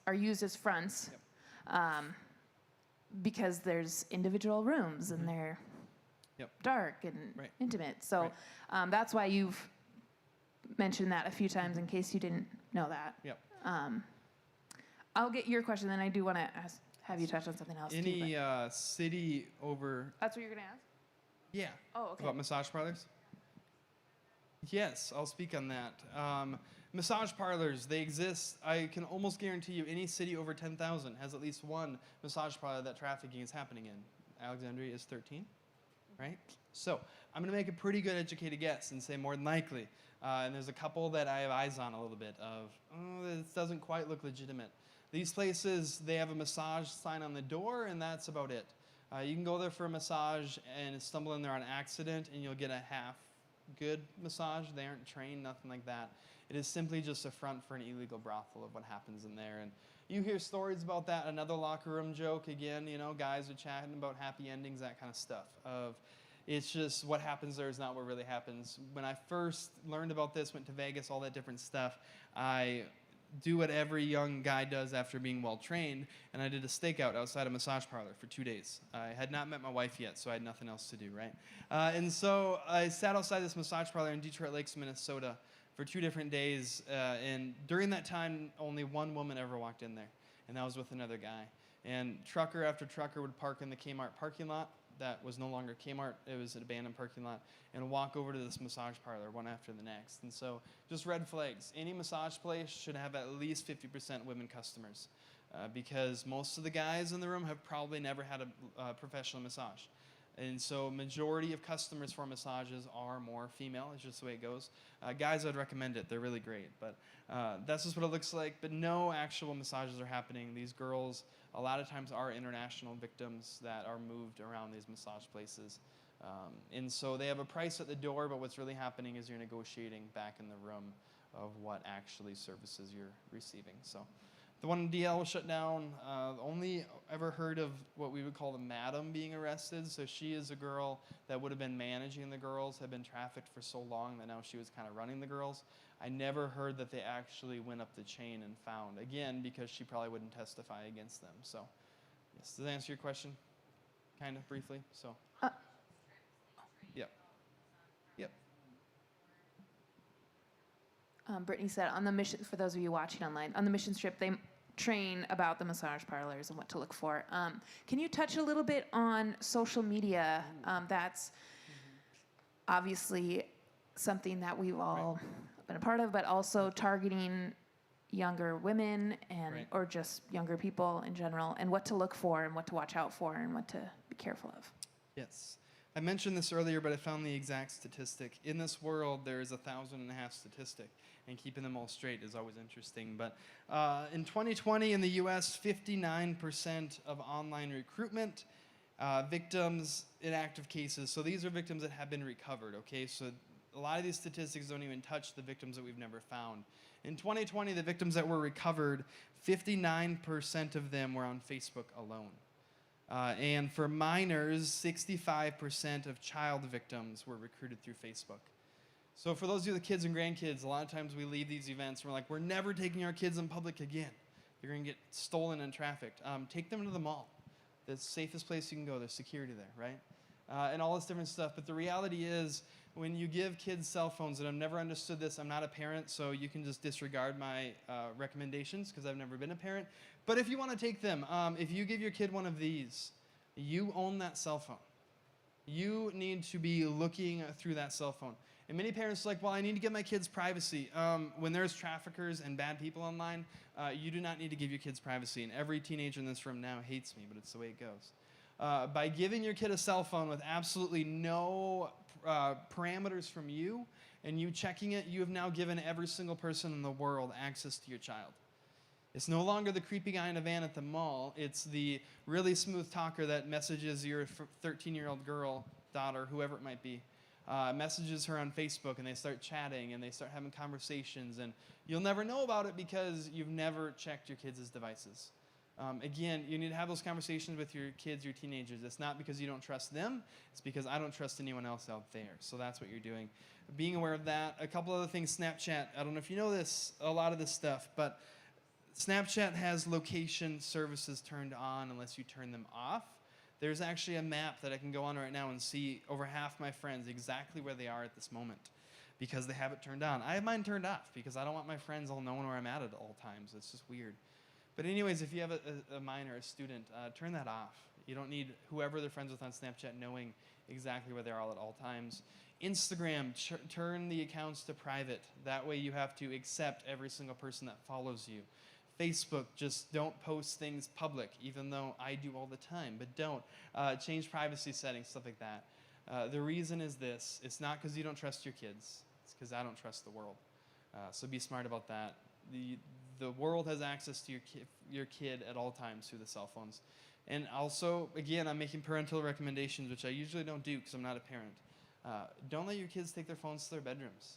are used as fronts. Yep. Because there's individual rooms and they're dark and intimate. So that's why you've mentioned that a few times in case you didn't know that. Yep. I'll get your question, then I do want to have you touch on something else Any too. city over... That's what you're going to ask? Yeah. Oh, okay. About massage parlors? Yes, I'll speak on that. Massage parlors, they exist. I can almost guarantee you any city over 10,000 has at least one massage parlor that trafficking is happening in. Alexandria is 13, right? So I'm going to make a pretty good educated guess and say more than likely. And there's a couple that I have eyes on a little bit of, oh, this doesn't quite look legitimate. These places, they have a massage sign on the door, and that's about it. You can go there for a massage and stumble in there on accident, and you'll get a half good massage. They aren't trained, nothing like that. It is simply just a front for an illegal brothel of what happens in there. And you hear stories about that. Another locker room joke, again, you know, guys are chatting about happy endings, that kind of stuff. It's just what happens there is not what really happens. When I first learned about this, went to Vegas, all that different stuff, I do what every young guy does after being well trained, and I did a stakeout outside a massage parlor for 2 days. I had not met my wife yet, so I had nothing else to do, right? And so I sat outside this massage parlor in Detroit Lakes, Minnesota for 2 different days, and during that time, only one woman ever walked in there, and that was with another guy. And trucker after trucker would park in the Kmart parking lot. That was no longer Kmart, it was an abandoned parking lot, and walk over to this massage parlor one after the next. And so just red flags. Any massage place should have at least 50% women customers, because most of the guys in the room have probably never had a professional massage. And so majority of customers for massages are more female. It's just the way it goes. Guys, I'd recommend it. They're really great. But that's just what it looks like. But no actual massages are happening. These girls, a lot of times, are international victims that are moved around these massage places. And so they have a price at the door, but what's really happening is you're negotiating back in the room of what actually services you're receiving. So The one in DL was shut down. Only ever heard of what we would call the madam being arrested. So she is a girl that would have been managing the girls, had been trafficked for so long that now she was kind of running the girls. I never heard that they actually went up the chain and found. Again, because she probably wouldn't testify against them. So, yes, does that answer your question? Kind of briefly. So, yep. Yep. Brittany said on the mission, for those of you watching online, on the mission strip, they train about the massage parlors and what to look for. Can you touch a little bit on social media? That's obviously something that we've all been a part of, but also targeting younger women and or just younger people in general, and what to look for and what to watch out for and what to be careful of. Yes. I mentioned this earlier, but I found the exact statistic. In this world, there is 1,500 statistic, and keeping them all straight is always interesting. But in 2020 in the U.S., 59% of online recruitment victims in active cases. So these are victims that have been recovered, okay? So a lot of these statistics don't even touch the victims that we've never found. In 2020, the victims that were recovered, 59% of them were on Facebook alone. And for minors, 65% of child victims were recruited through Facebook. So for those of you with kids and grandkids, a lot of times we leave these events and we're like, we're never taking our kids in public again. They're going to get stolen and trafficked. Take them to the mall. The safest place you can go. There's security there, right? And all this different stuff. But the reality is, when you give kids cell phones, and I've never understood this, I'm not a parent, so you can just disregard my recommendations because I've never been a parent. But if you want to take them, if you give your kid one of these, you own that cell phone. You need to be looking through that cell phone. And many parents are like, well, I need to give my kids privacy. When there's traffickers and bad people online, you do not need to give your kids privacy. And every teenager in this room now hates me, but it's the way it goes. By giving your kid a cell phone with absolutely no parameters from you, and you checking it, you have now given every single person in the world access to your child. It's no longer the creepy guy in a van at the mall. It's the really smooth talker that messages your 13-year-old girl, daughter, whoever it might be, messages her on Facebook, and they start chatting, and they start having conversations, and you'll never know about it because you've never checked your kids' devices. Again, you need to have those conversations with your kids, your teenagers. It's not because you don't trust them. It's because I don't trust anyone else out there. So that's what you're doing. Being aware of that. A couple other things. Snapchat. I don't know if you know this, a lot of this stuff, but Snapchat has location services turned on unless you turn them off. There's actually a map that I can go on right now and see over half my friends exactly where they are at this moment because they have it turned on. I have mine turned off because I don't want my friends all knowing where I'm at all times. It's just weird. But anyways, if you have a minor, a student, turn that off. You don't need whoever they're friends with on Snapchat knowing exactly where they are at all times. Instagram, turn the accounts to private. That way you have to accept every single person that follows you. Facebook, just don't post things public, even though I do all the time, but don't. Change privacy settings, stuff like that. The reason is this. It's not because you don't trust your kids. It's because I don't trust the world. So be smart about that. The world has access to your kid at all times through the cell phones. And also, again, I'm making parental recommendations, which I usually don't do because I'm not a parent. Don't let your kids take their phones to their bedrooms.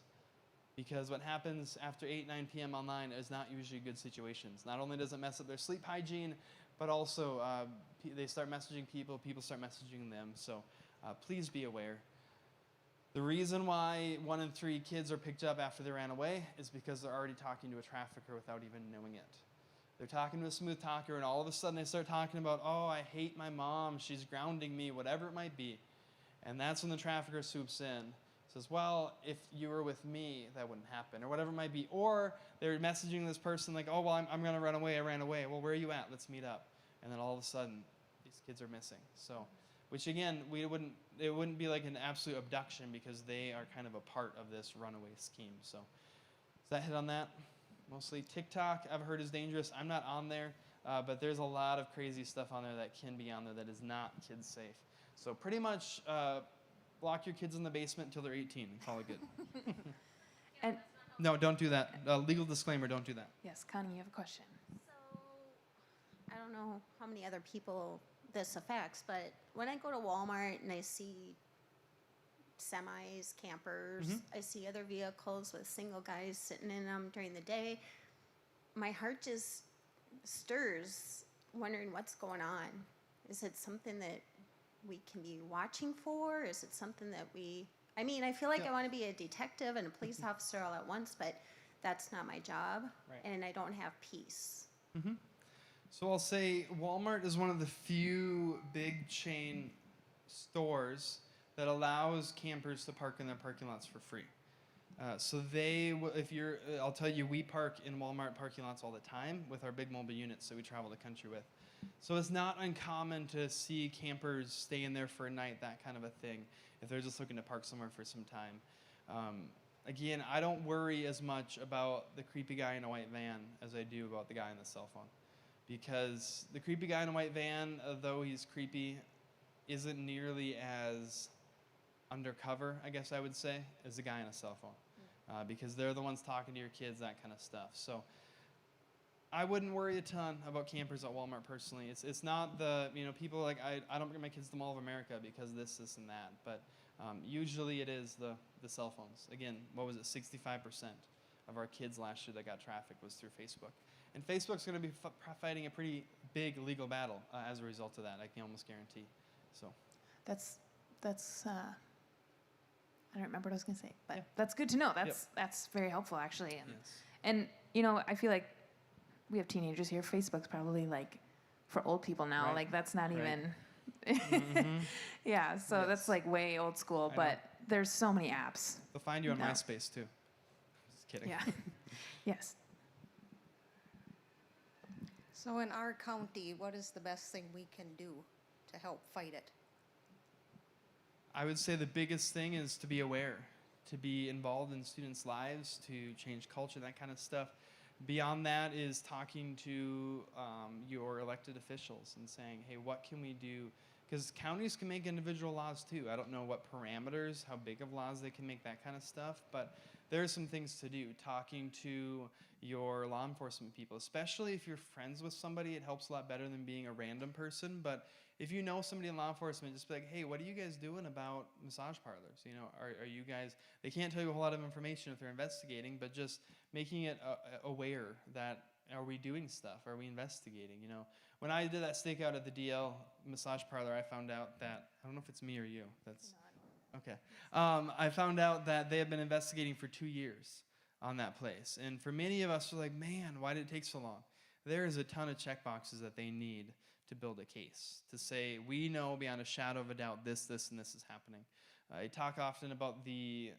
Because what happens after 8, 9 p.m. online is not usually good situations. Not only does it mess up their sleep hygiene, but also they start messaging people start messaging them. So please be aware. The reason why 1 in 3 kids are picked up after they ran away is because they're already talking to a trafficker without even knowing it. They're talking to a smooth talker, and all of a sudden they start talking about, oh, I hate my mom, she's grounding me, whatever it might be. And that's when the trafficker swoops in. Says, well, if you were with me, that wouldn't happen, or whatever it might be. Or they're messaging this person like, oh, well, I'm going to run away. I ran away. Well, where are you at? Let's meet up. And then all of a sudden, these kids are missing. So, which again, it wouldn't be like an absolute abduction because they are kind of a part of this runaway scheme. So, does that hit on that? Mostly TikTok, I've heard is dangerous. I'm not on there, but there's a lot of crazy stuff on there that can be on there that is not kid safe. So pretty much lock your kids in the basement until they're 18 and call it good. And No, don't do that. Legal disclaimer, don't do that. yes, Connie, you have a question. So, I don't know how many other people this affects, but when I go to Walmart and I see semis, campers, I see other vehicles with single guys sitting in them during the day, my heart just stirs wondering what's going on. Is it something that we can be watching for? Is it something that I mean, I feel like Yeah. I want to be a detective and a police officer all at once, but that's not my job, Right. and I don't have peace. So I'll say Walmart is one of the few big chain stores that allows campers to park in their parking lots for free. So I'll tell you, we park in Walmart parking lots all the time with our big mobile units that we travel the country with. So it's not uncommon to see campers stay in there for a night, that kind of a thing, if they're just looking to park somewhere for some time. Again, I don't worry as much about the creepy guy in a white van as I do about the guy on the cell phone. Because the creepy guy in a white van, though he's creepy, isn't nearly as undercover, I guess I would say, as the guy on a cell phone. Because they're the ones talking to your kids, that kind of stuff. So I wouldn't worry a ton about campers at Walmart personally. It's not the, people are like, I don't bring my kids to Mall of America because this, and that. But usually it is the cell phones. Again, what was it, 65% of our kids last year that got trafficked was through Facebook. And Facebook's going to be fighting a pretty big legal battle as a result of that, I can almost guarantee. So That's I don't remember what I was going to say, but that's good to know. That's very helpful, actually. And I feel like we have teenagers here. Facebook's probably like for old people now. Right. Like that's not Right. even. Yeah. So Yes. that's like way old school. I But know. there's so many apps. they'll find you on Yeah. MySpace too. Just kidding. Yeah. Yes. So in our county, what is the best thing we can do to help fight it? I would say the biggest thing is to be aware, to be involved in students' lives, to change culture, that kind of stuff. Beyond that is talking to your elected officials and saying, hey, what can we do? Because counties can make individual laws too. I don't know what parameters, how big of laws they can make, that kind of stuff, but there are some things to do. Talking to your law enforcement people, especially if you're friends with somebody, it helps a lot better than being a random person. But if you know somebody in law enforcement, just be like, hey, what are you guys doing about massage parlors? Are you guys, they can't tell you a whole lot of information if they're investigating, but just making it aware that, are we doing stuff? Are we investigating? When I did that stakeout at the DL massage parlor, I found out that, I don't know if it's me or you. That's okay. I found out that they have been investigating for 2 years on that place. And for many of us, we're like, man, why did it take so long? There is a ton of checkboxes that they need to build a case, to say, we know beyond a shadow of a doubt this, and this is happening. I talk often about the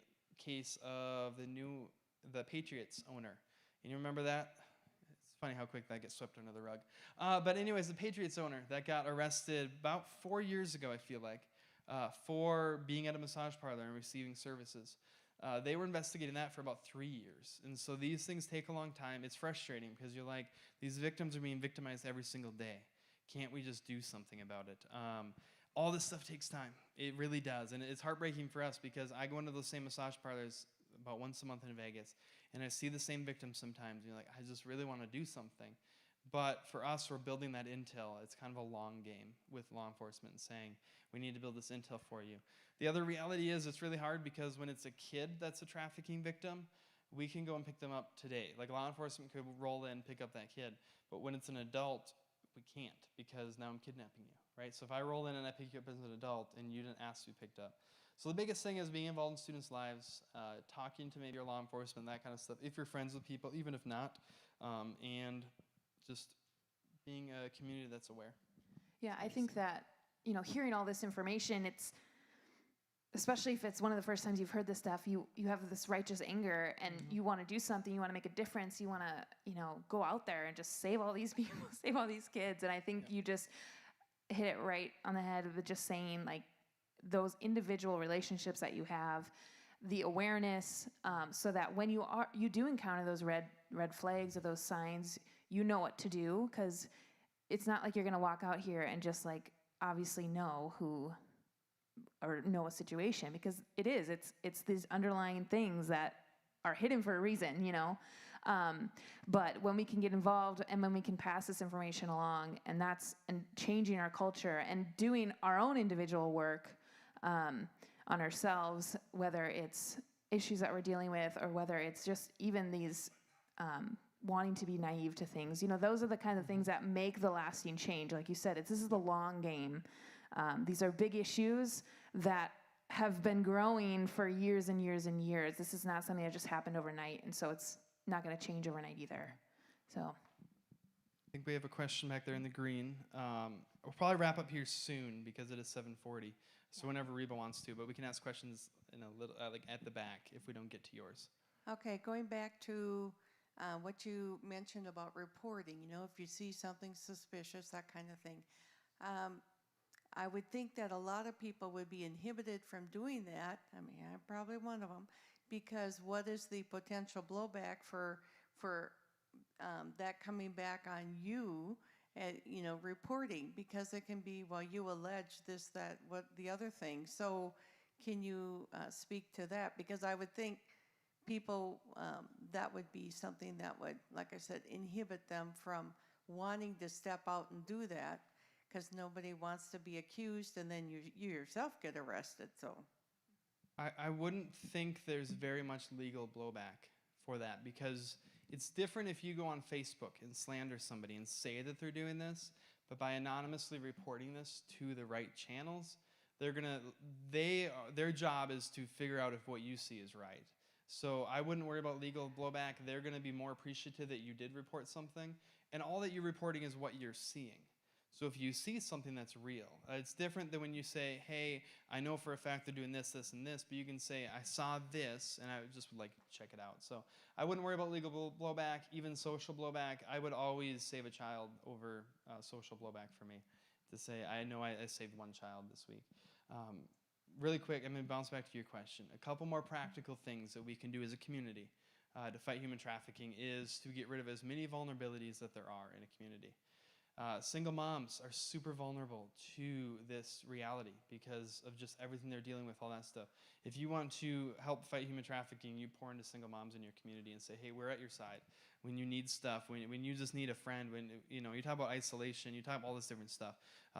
case of the Patriots owner. And you remember that? It's funny how quick that gets swept under the rug. But anyways, the Patriots owner that got arrested about 4 years ago, I feel like, for being at a massage parlor and receiving services. They were investigating that for about 3 years. And so these things take a long time. It's frustrating because you're like, these victims are being victimized every single day. Can't we just do something about it? All this stuff takes time. It really does. And it's heartbreaking for us because I go into those same massage parlors about once a month in Vegas, and I see the same victims sometimes. And you're like, I just really want to do something. But for us, we're building that intel. It's kind of a long game with law enforcement and saying, we need to build this intel for you. The other reality is it's really hard because when it's a kid that's a trafficking victim, we can go and pick them up today. Like law enforcement could roll in, pick up that kid. But when it's an adult, we can't because now I'm kidnapping you, right? So if I roll in and I pick you up as an adult and you didn't ask to be picked up. So the biggest thing is being involved in students' lives, talking to maybe your law enforcement, that kind of stuff, if you're friends with people, even if not, and just being a community that's aware. Yeah, I think that, hearing all this information, it's, especially if it's one of the first times you've heard this stuff, you have this righteous anger and you want to do something, you want to make a difference, you want to, go out there and just save all these people, save all these kids. And I think you just hit it right on the head with just saying, like, those individual relationships that you have, the awareness, so that when you do encounter those red flags or those signs, you know what to do, because it's not like you're going to walk out here and just like obviously know a situation, because it's these underlying things that are hidden for a reason, but when we can get involved and when we can pass this information along, and changing our culture and doing our own individual work on ourselves, whether it's issues that we're dealing with or whether it's just even these wanting to be naive to things. Those are the kind of things that make the lasting change. Like you said, this is the long game. These are big issues that have been growing for years and years and years. This is not something that just happened overnight, and so it's not going to change overnight either. So I think we have a question back there in the green. We'll probably wrap up here soon because it is 7:40. So whenever Reba wants to, but we can ask questions in a little, like at the back, if we don't get to yours. Okay, going back to what you mentioned about reporting, if you see something suspicious, that kind of thing. I would think that a lot of people would be inhibited from doing that. I mean, I'm probably one of them, because what is the potential blowback for that coming back on you, reporting? Because it can be, well, you allege this, that, what, the other thing. So can you speak to that? Because I would think people, that would be something that would, like I said, inhibit them from wanting to step out and do that, because nobody wants to be accused and then you yourself get arrested. So I wouldn't think there's very much legal blowback for that, because it's different if you go on Facebook and slander somebody and say that they're doing this, but by anonymously reporting this to the right channels, their job is to figure out if what you see is right. So I wouldn't worry about legal blowback. They're going to be more appreciative that you did report something, and all that you're reporting is what you're seeing. So if you see something that's real, it's different than when you say, hey, I know for a fact they're doing this, this, and this, but you can say, I saw this, and I just would like to check it out. So I wouldn't worry about legal blowback, even social blowback. I would always save a child over social blowback for me, to say, I know I saved one child this week. Really quick, I'm going to bounce back to your question. A couple more practical things that we can do as a community to fight human trafficking is to get rid of as many vulnerabilities that there are in a community. Single moms are super vulnerable to this reality because of just everything they're dealing with, all that stuff. If you want to help fight human trafficking, you pour into single moms in your community and say, hey, we're at your side. When you need stuff, when you just need a friend, when you talk about isolation, you talk about all this different stuff.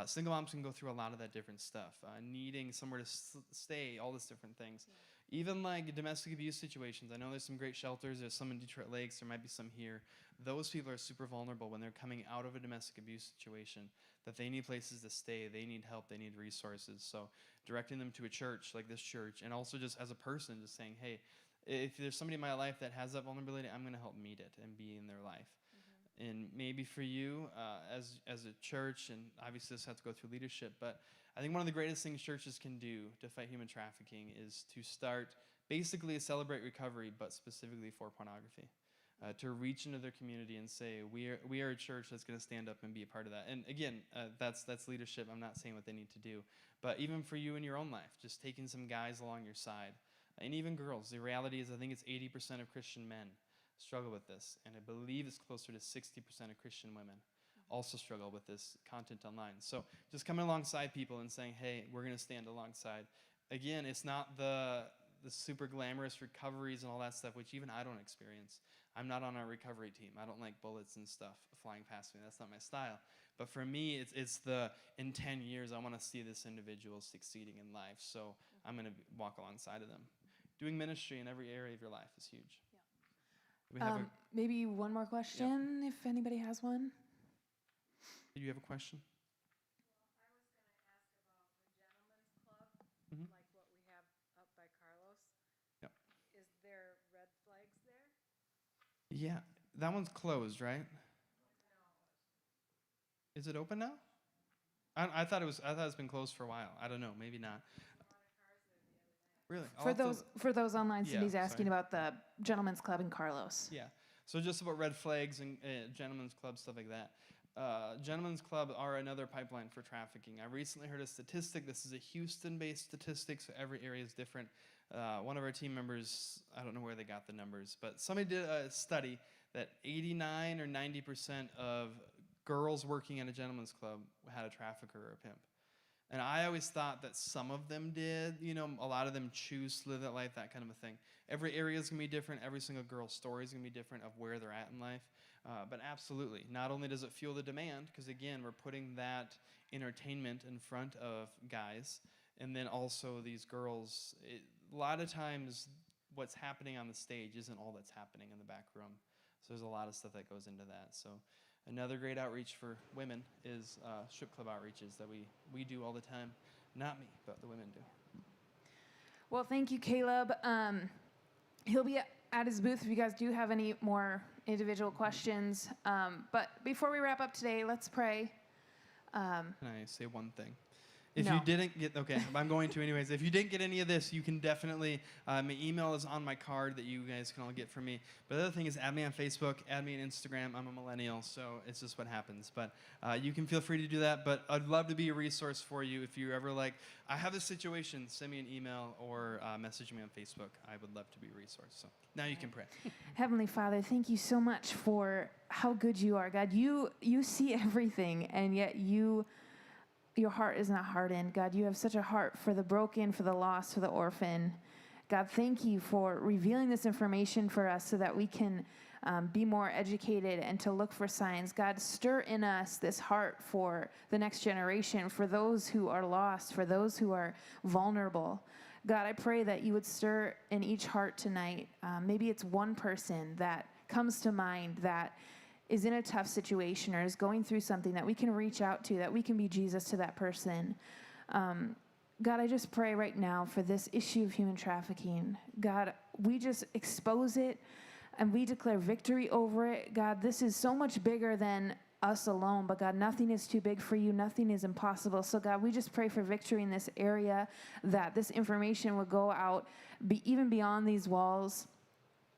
Single moms can go through a lot of that different stuff, needing somewhere to stay, all these different things. Yeah. Even like domestic abuse situations. I know there's some great shelters. There's some in Detroit Lakes. There might be some here. Those people are super vulnerable when they're coming out of a domestic abuse situation, that they need places to stay. They need help. They need resources. So directing them to a church like this church, and also just as a person, just saying, hey, if there's somebody in my life that has that vulnerability, I'm going to help meet it and be in their life. Mm-hmm. And maybe for you, as a church, and obviously this has to go through leadership, but I think one of the greatest things churches can do to fight human trafficking is to start basically a Celebrate Recovery, but specifically for pornography. To reach into their community and say, we are a church that's going to stand up and be a part of that. And again, that's leadership. I'm not saying what they need to do. But even for you in your own life, just taking some guys along your side, and even girls. The reality is I think it's 80% of Christian men struggle with this, and I believe it's closer to 60% of Christian women also struggle with this content online. So just coming alongside people and saying, hey, we're going to stand alongside. Again, it's not the super glamorous recoveries and all that stuff, which even I don't experience. I'm not on our recovery team. I don't like bullets and stuff flying past me. That's not my style. But for me, it's in 10 years, I want to see this individual succeeding in life. So I'm going to walk alongside of them. Doing ministry in every area of your life is huge. Yeah. Maybe one more question, if anybody has one. Do you have a question? Well, I was going to ask about the Gentlemen's Club, like what we have up by Carlos. Yep. Is there red flags there? Yeah, that one's closed, right? No. Is it open now? I thought it's been closed for a while. I don't know, maybe not. Really? For those online, Cindy's asking sorry. about the Gentlemen's Club in Carlos. Yeah. So just about red flags and Gentlemen's Club, stuff like that. Gentlemen's Club are another pipeline for trafficking. I recently heard a statistic. This is a Houston-based statistic, so every area is different. One of our team members, I don't know where they got the numbers, but somebody did a study that 89 or 90% of girls working at a Gentlemen's Club had a trafficker or a pimp. And I always thought that some of them did, a lot of them choose to live that life, that kind of a thing. Every area is going to be different. Every single girl's story is going to be different of where they're at in life. But absolutely, not only does it fuel the demand, because again, we're putting that entertainment in front of guys, and then also these girls, a lot of times what's happening on the stage isn't all that's happening in the back room. So there's a lot of stuff that goes into that. So another great outreach for women is strip club outreaches that we do all the time. Not me, but the women do. Well, thank you, Caleb. He'll be at his booth if you guys do have any more individual questions. But before we wrap up today, let's pray. Can I say one thing? If No. you didn't get, okay, I'm going to anyways. If you didn't get any of this, you can definitely, my email is on my card that you guys can all get from me. But the other thing is add me on Facebook, add me on Instagram. I'm a millennial, so it's just what happens. But you can feel free to do that. But I'd love to be a resource for you. If you're ever like, I have this situation, send me an email or message me on Facebook. I would love to be a resource. So now you can pray. Heavenly Father, thank you so much for how good you are, God. You see everything, and yet your heart is not hardened. God, you have such a heart for the broken, for the lost, for the orphan. God, thank you for revealing this information for us so that we can be more educated and to look for signs. God, stir in us this heart for the next generation, for those who are lost, for those who are vulnerable. God, I pray that you would stir in each heart tonight. Maybe it's one person that comes to mind that is in a tough situation or is going through something that we can reach out to, that we can be Jesus to that person. God, I just pray right now for this issue of human trafficking. God, we just expose it and we declare victory over it. God, this is so much bigger than us alone, but God, nothing is too big for you. Nothing is impossible. So God, we just pray for victory in this area, that this information would go out, even beyond these walls,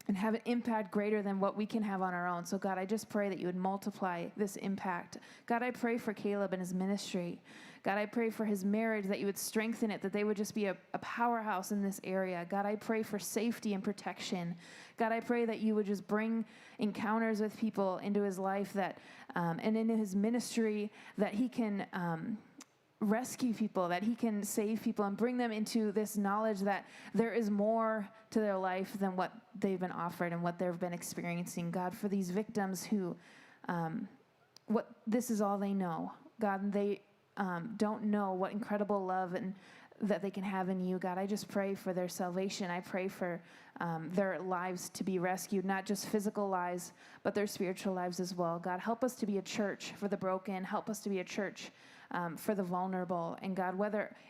and have an impact greater than what we can have on our own. So God, I just pray that you would multiply this impact. God, I pray for Caleb and his ministry. God, I pray for his marriage, that you would strengthen it, that they would just be a powerhouse in this area. God, I pray for safety and protection. God, I pray that you would just bring encounters with people into his life, that and into his ministry, that he can rescue people, that he can save people and bring them into this knowledge that there is more to their life than what they've been offered and what they've been experiencing. God, for these victims who, this is all they know. God, they don't know what incredible love and that they can have in you. God, I just pray for their salvation. I pray for their lives to be rescued, not just physical lives, but their spiritual lives as well. God, help us to be a church for the broken. Help us to be a church for the vulnerable. And God,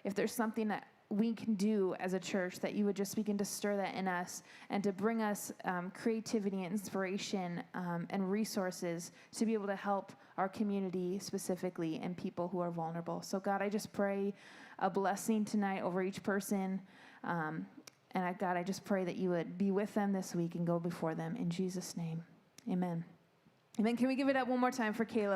if there's something that we can do as a church, that you would just begin to stir that in us and to bring us creativity and inspiration and resources to be able to help our community specifically and people who are vulnerable. So God, I just pray a blessing tonight over each person. God, I just pray that you would be with them this week and go before them. In Jesus' name, amen. Amen. Can we give it up one more time for Caleb?